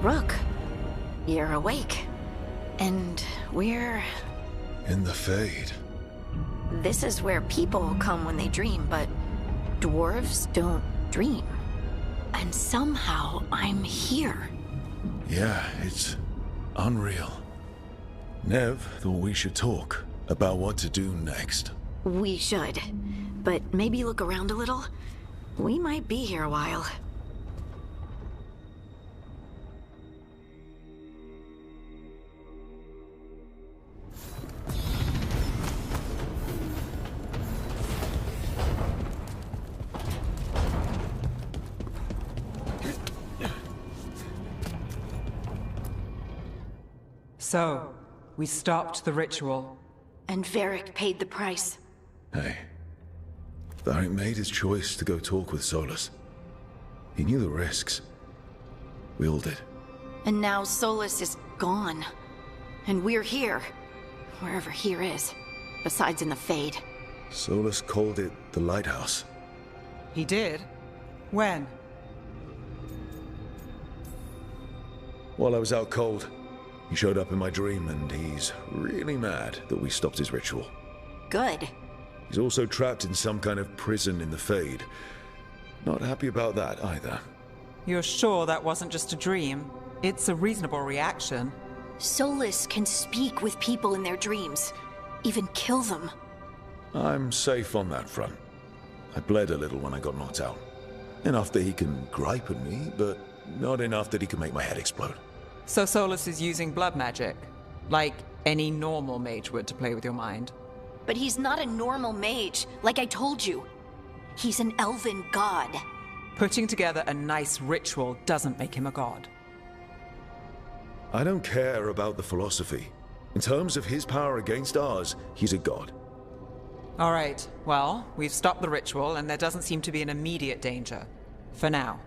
Rook, you're awake. And we're... In the Fade. This is where people come when they dream, but dwarves don't dream. And somehow I'm here. Yeah, it's unreal. Nev thought we should talk about what to do next. We should. But maybe look around a little. We might be here a while. So, we stopped the ritual. And Varric paid the price. Hey, Varric made his choice to go talk with Solus. He knew the risks. We all did. And now Solus is gone. And we're here. Wherever here is. Besides in the Fade. Solus called it the Lighthouse. He did? When? While I was out cold, he showed up in my dream, and he's really mad that we stopped his ritual. Good. He's also trapped in some kind of prison in the Fade. Not happy about that either. You're sure that wasn't just a dream? It's a reasonable reaction. Solus can speak with people in their dreams. Even kill them. I'm safe on that front. I bled a little when I got knocked out. Enough that he can gripe at me, but not enough that he can make my head explode. So Solus is using blood magic, like any normal mage would to play with your mind. But he's not a normal mage, like I told you. He's an elven god. Putting together a nice ritual doesn't make him a god. I don't care about the philosophy. In terms of his power against ours, he's a god. All right, well, we've stopped the ritual and there doesn't seem to be an immediate danger. For now.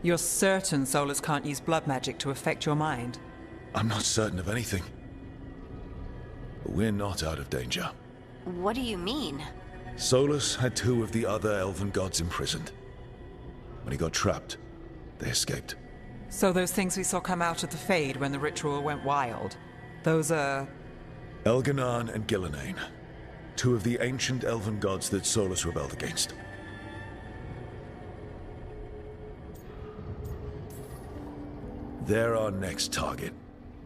You're certain Solus can't use blood magic to affect your mind? I'm not certain of anything. But we're not out of danger. What do you mean? Solus had 2 of the other elven gods imprisoned. When he got trapped, they escaped. So those things we saw come out of the Fade when the ritual went wild, those are... Elganan and Gillenane. 2 of the ancient elven gods that Solus rebelled against. They're our next target.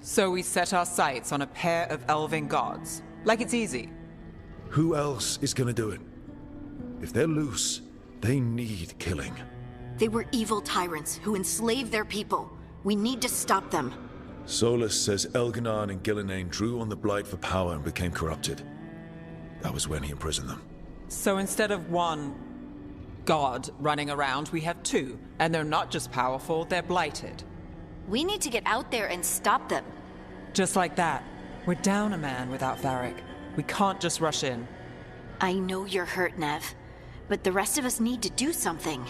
So we set our sights on a pair of elven gods. Like it's easy. Who else is gonna do it? If they're loose, they need killing. They were evil tyrants who enslaved their people. We need to stop them. Solus says Elganan and Gillenane drew on the Blight for power and became corrupted. That was when he imprisoned them. So instead of one god running around, we have 2. And they're not just powerful, they're blighted. We need to get out there and stop them. Just like that. We're down a man without Varric. We can't just rush in. I know you're hurt, Nev. But the rest of us need to do something.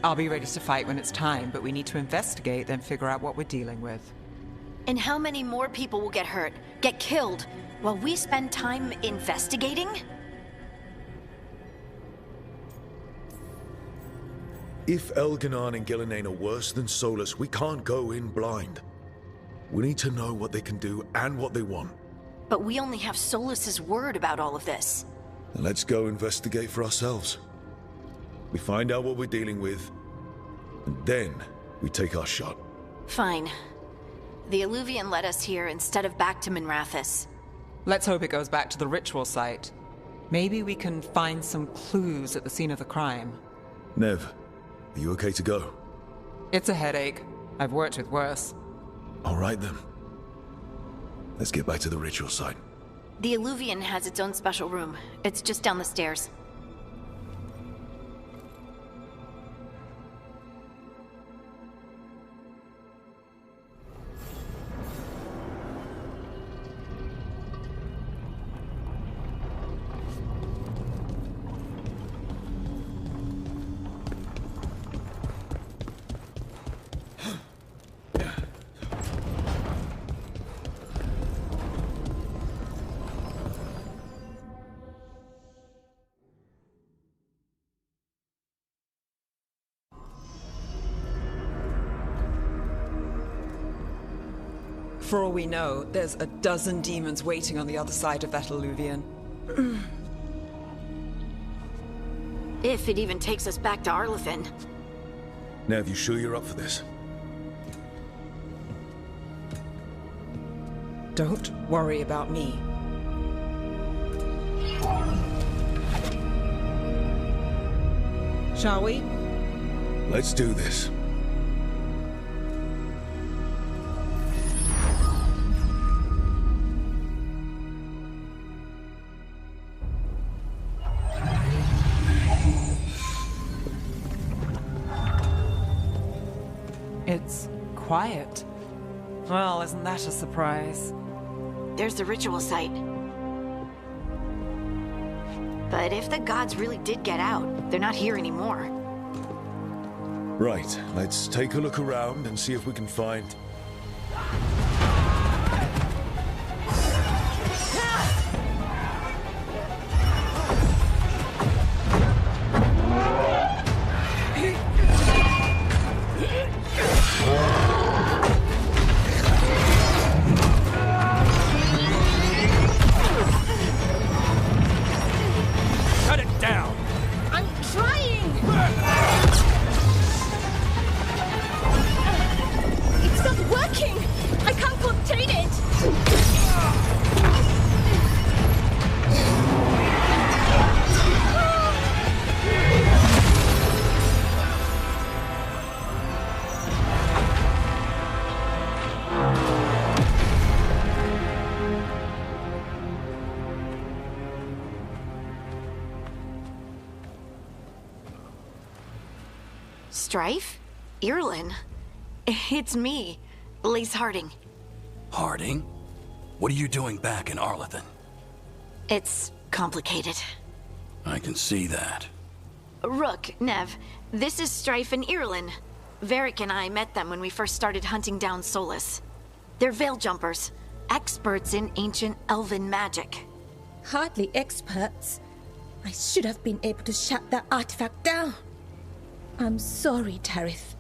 I'll be ready to fight when it's time, but we need to investigate, then figure out what we're dealing with. And how many more people will get hurt, get killed, while we spend time investigating? If Elganan and Gillenane are worse than Solus, we can't go in blind. We need to know what they can do and what they want. But we only have Solus's word about all of this. Then let's go investigate for ourselves. We find out what we're dealing with, and then we take our shot. Fine. The Illuvian led us here instead of back to Minrathous. Let's hope it goes back to the ritual site. Maybe we can find some clues at the scene of the crime. Nev, are you okay to go? It's a headache. I've worked with worse. All right then. Let's get back to the ritual site. The Illuvian has its own special room. It's just down the stairs. For all we know, there's a dozen demons waiting on the other side of that alluvion. If it even takes us back to Arlethan. Nev, you sure you're up for this? Don't worry about me. Shall we? Let's do this. It's quiet. Well, isn't that a surprise? There's the ritual site. But if the gods really did get out, they're not here anymore. Right, let's take a look around and see if we can find... Cut it down! I'm trying! It's not working! I can't contain it! Strife? Irlin? It's me, Lace Harding. Harding? What are you doing back in Arlethan? It's complicated. I can see that. Rook, Nev, this is Strife and Irlin. Varric and I met them when we first started hunting down Solus. They're veil jumpers, experts in ancient elven magic. Hardly experts. I should have been able to shut that artifact down. I'm sorry, Tarith.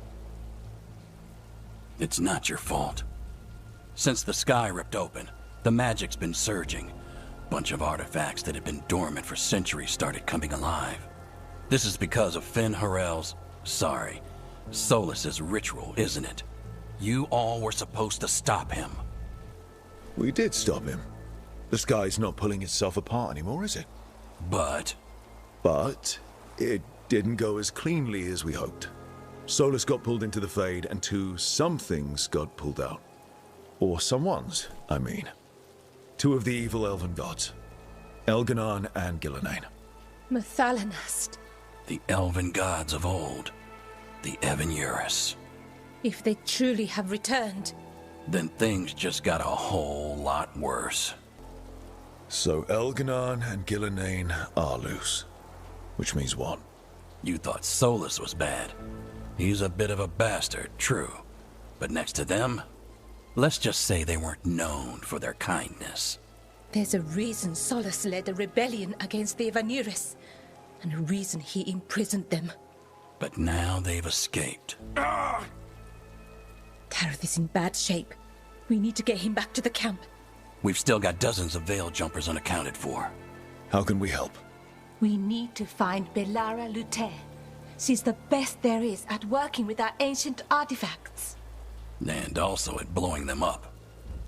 It's not your fault. Since the sky ripped open, the magic's been surging. Bunch of artifacts that had been dormant for centuries started coming alive. This is because of Finn Harel's... Solus's ritual, isn't it? You all were supposed to stop him. We did stop him. The sky's not pulling itself apart anymore, is it? But it didn't go as cleanly as we hoped. Solus got pulled into the Fade, and some things got pulled out. Or someone's, I mean. Two of the evil elven gods. Elganon and Gillenane. Mathalanast. The elven gods of old. The Evanuris. If they truly have returned... Then things just got a whole lot worse. So Elganon and Gillenane are loose. Which means what? You thought Solus was bad. He's a bit of a bastard, true. But next to them, let's just say they weren't known for their kindness. There's a reason Solus led a rebellion against the Evanuris, and a reason he imprisoned them. But now they've escaped. Tarith is in bad shape. We need to get him back to the camp. We've still got dozens of veil jumpers unaccounted for. How can we help? We need to find Belara Lute. She's the best there is at working with our ancient artifacts. And also at blowing them up.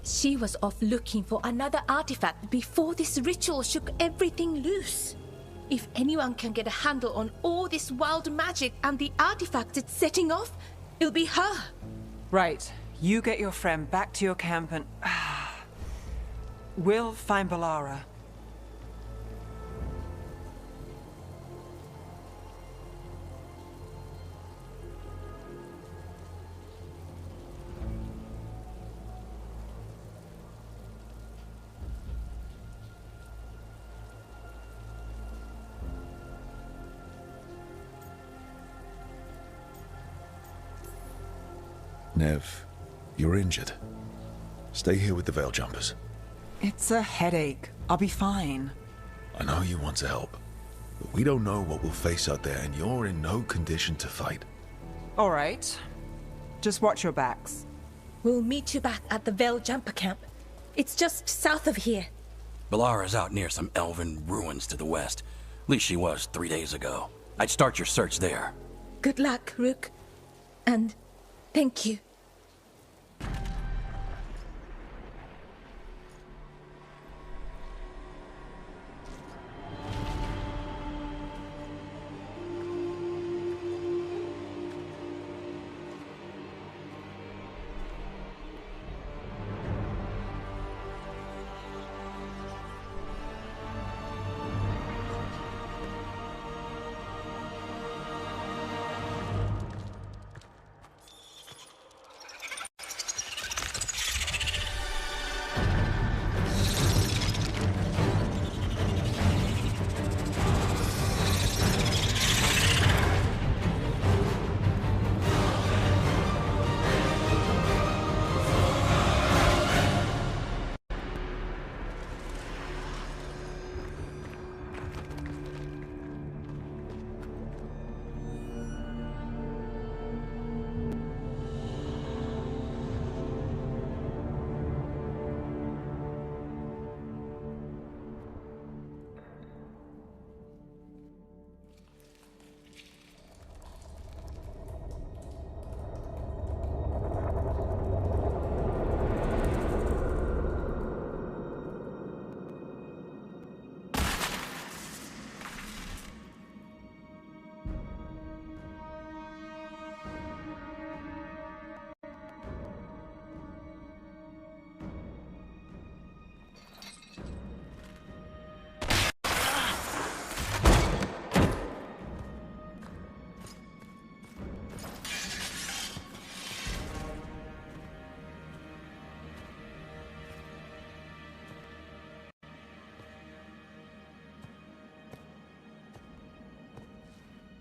She was off looking for another artifact before this ritual shook everything loose. If anyone can get a handle on all this wild magic and the artifacts it's setting off, it'll be her. Right. You get your friend back to your camp and... we'll find Belara. Nev, you're injured. Stay here with the veil jumpers. It's a headache. I'll be fine. I know you want to help, but we don't know what we'll face out there, and you're in no condition to fight. All right. Just watch your backs. We'll meet you back at the Veil Jumper Camp. It's just south of here. Balara's out near some elven ruins to the west. At least she was 3 days ago. I'd start your search there. Good luck, Rook. And thank you.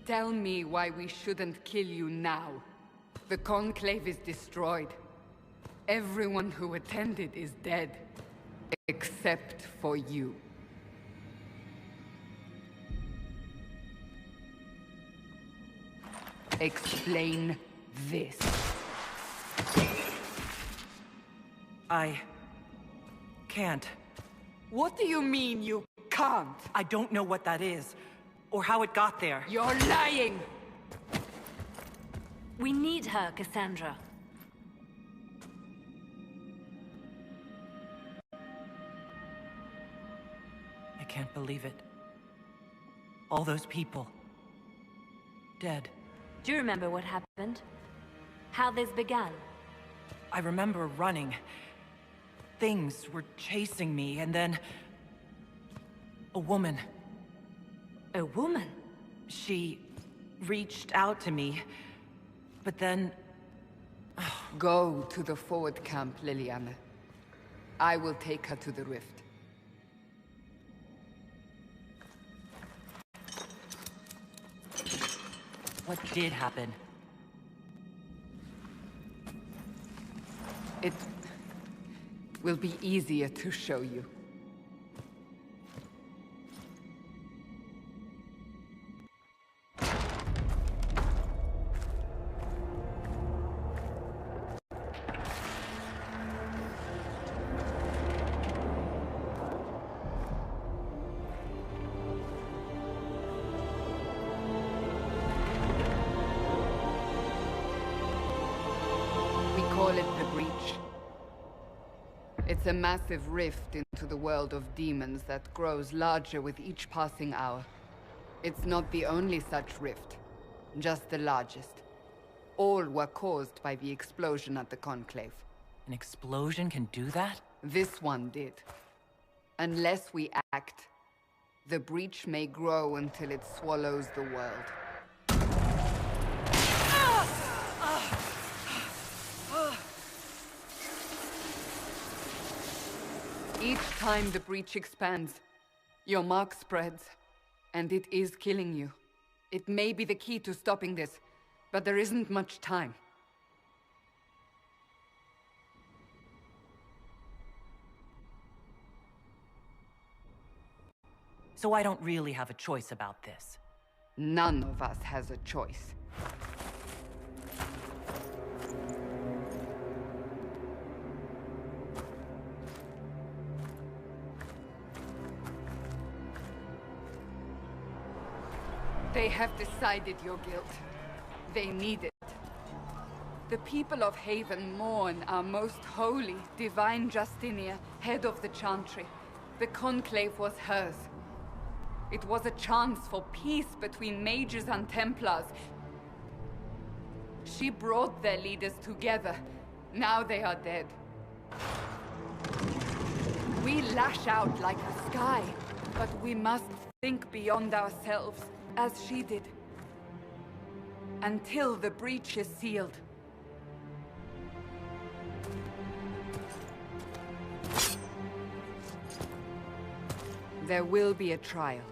Tell me why we shouldn't kill you now. The Conclave is destroyed. Everyone who attended is dead. Except for you. Explain this. I can't. What do you mean you can't? I don't know what that is, or how it got there. You're lying! We need her, Cassandra. I can't believe it. All those people. Dead. Do you remember what happened? How this began? I remember running. Things were chasing me, and then... a woman. A woman? She reached out to me, but then... Go to the forward camp, Liliana. I will take her to the rift. What did happen? It will be easier to show you. It's a massive rift into the world of demons that grows larger with each passing hour. It's not the only such rift, just the largest. All were caused by the explosion at the Conclave. An explosion can do that? This one did. Unless we act, the breach may grow until it swallows the world. Each time the breach expands, your mark spreads, and it is killing you. It may be the key to stopping this, but there isn't much time. So I don't really have a choice about this. None of us has a choice. They have decided your guilt. They need it. The people of Haven mourn our most holy, divine Justinia, head of the Chantry. The Conclave was hers. It was a chance for peace between mages and Templars. She brought their leaders together. Now they are dead. We lash out like the sky, but we must think beyond ourselves, as she did. Until the breach is sealed. There will be a trial.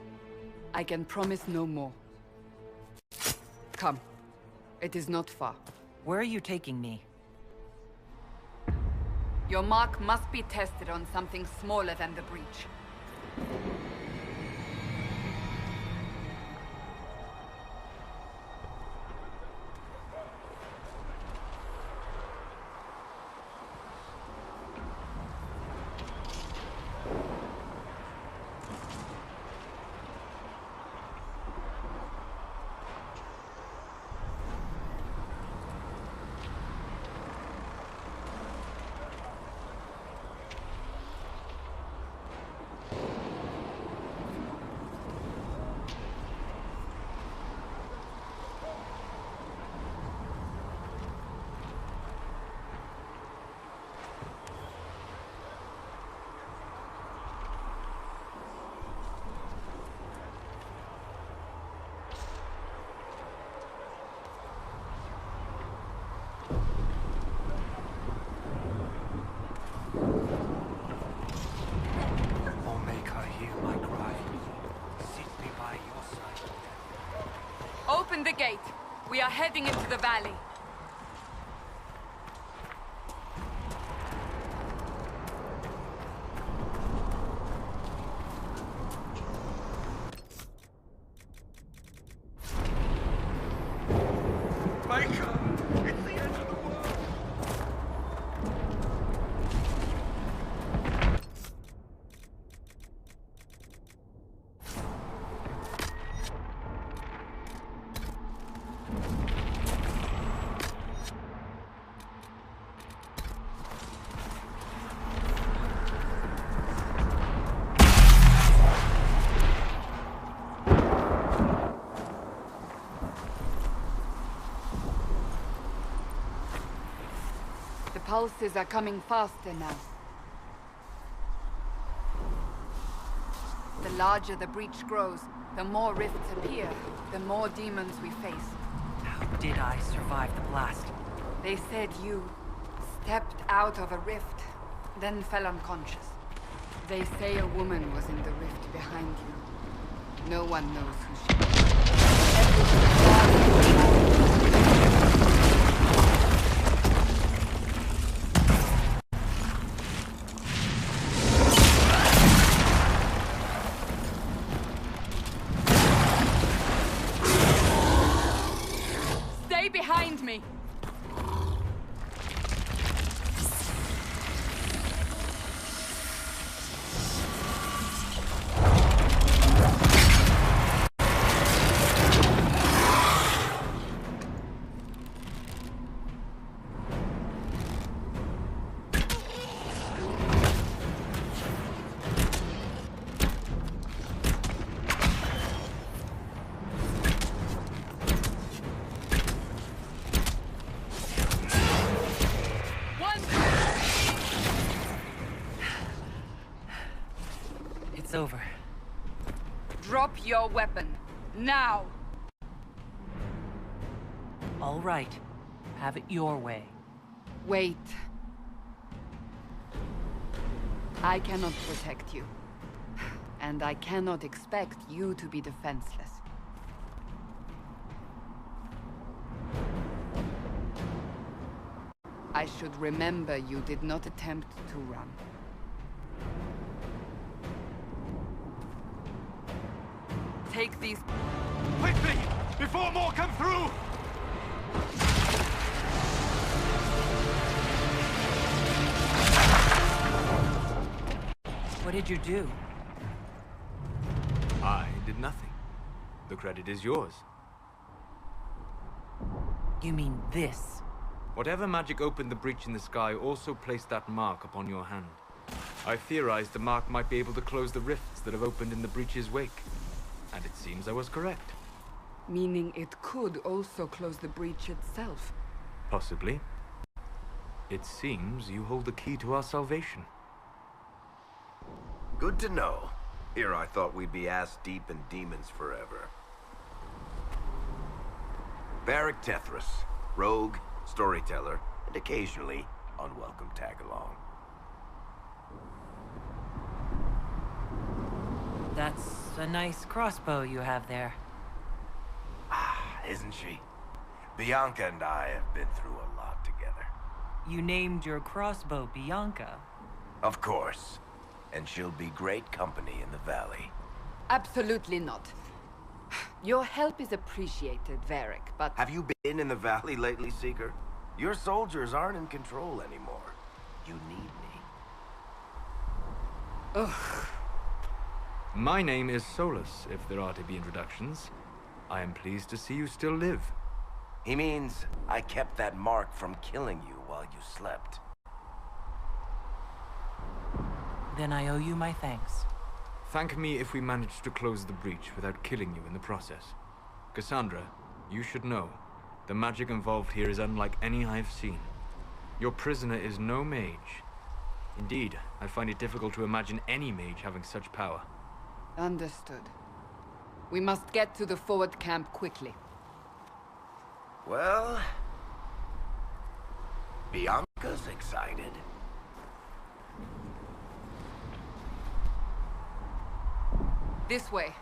I can promise no more. Come. It is not far. Where are you taking me? Your mark must be tested on something smaller than the breach. Open the gate. We are heading into the valley. The pulses are coming faster now. The larger the breach grows, the more rifts appear, the more demons we face. How did I survive the blast? They said you stepped out of a rift, then fell unconscious. They say a woman was in the rift behind you. No one knows who she is. Stay behind me! It's over. Drop your weapon. Now! All right. Have it your way. Wait. I cannot protect you. And I cannot expect you to be defenseless. I should remember you did not attempt to run. Take these... Quickly! Before more come through! What did you do? I did nothing. the credit is yours. You mean this? Whatever magic opened the breach in the sky also placed that mark upon your hand. I theorized the mark might be able to close the rifts that have opened in the breach's wake. And it seems I was correct. Meaning it could also close the breach itself. Possibly. It seems you hold the key to our salvation. Good to know. Here I thought we'd be ass-deep in demons forever. Varric Tethras, rogue, storyteller, and occasionally unwelcome tag-along. That's a nice crossbow you have there. Ah, isn't she? Bianca and I have been through a lot together. You named your crossbow Bianca. Of course. And she'll be great company in the valley. Absolutely not. Your help is appreciated, Varric, but... Have you been in the valley lately, Seeker? Your soldiers aren't in control anymore. You need me. Ugh. My name is Solus, if there are to be introductions. I am pleased to see you still live. He means I kept that mark from killing you while you slept. Then I owe you my thanks. Thank me if we manage to close the breach without killing you in the process. Cassandra, you should know, the magic involved here is unlike any I've seen. Your prisoner is no mage. Indeed, I find it difficult to imagine any mage having such power. Understood. We must get to the forward camp quickly. Well... Bianca's excited. This way.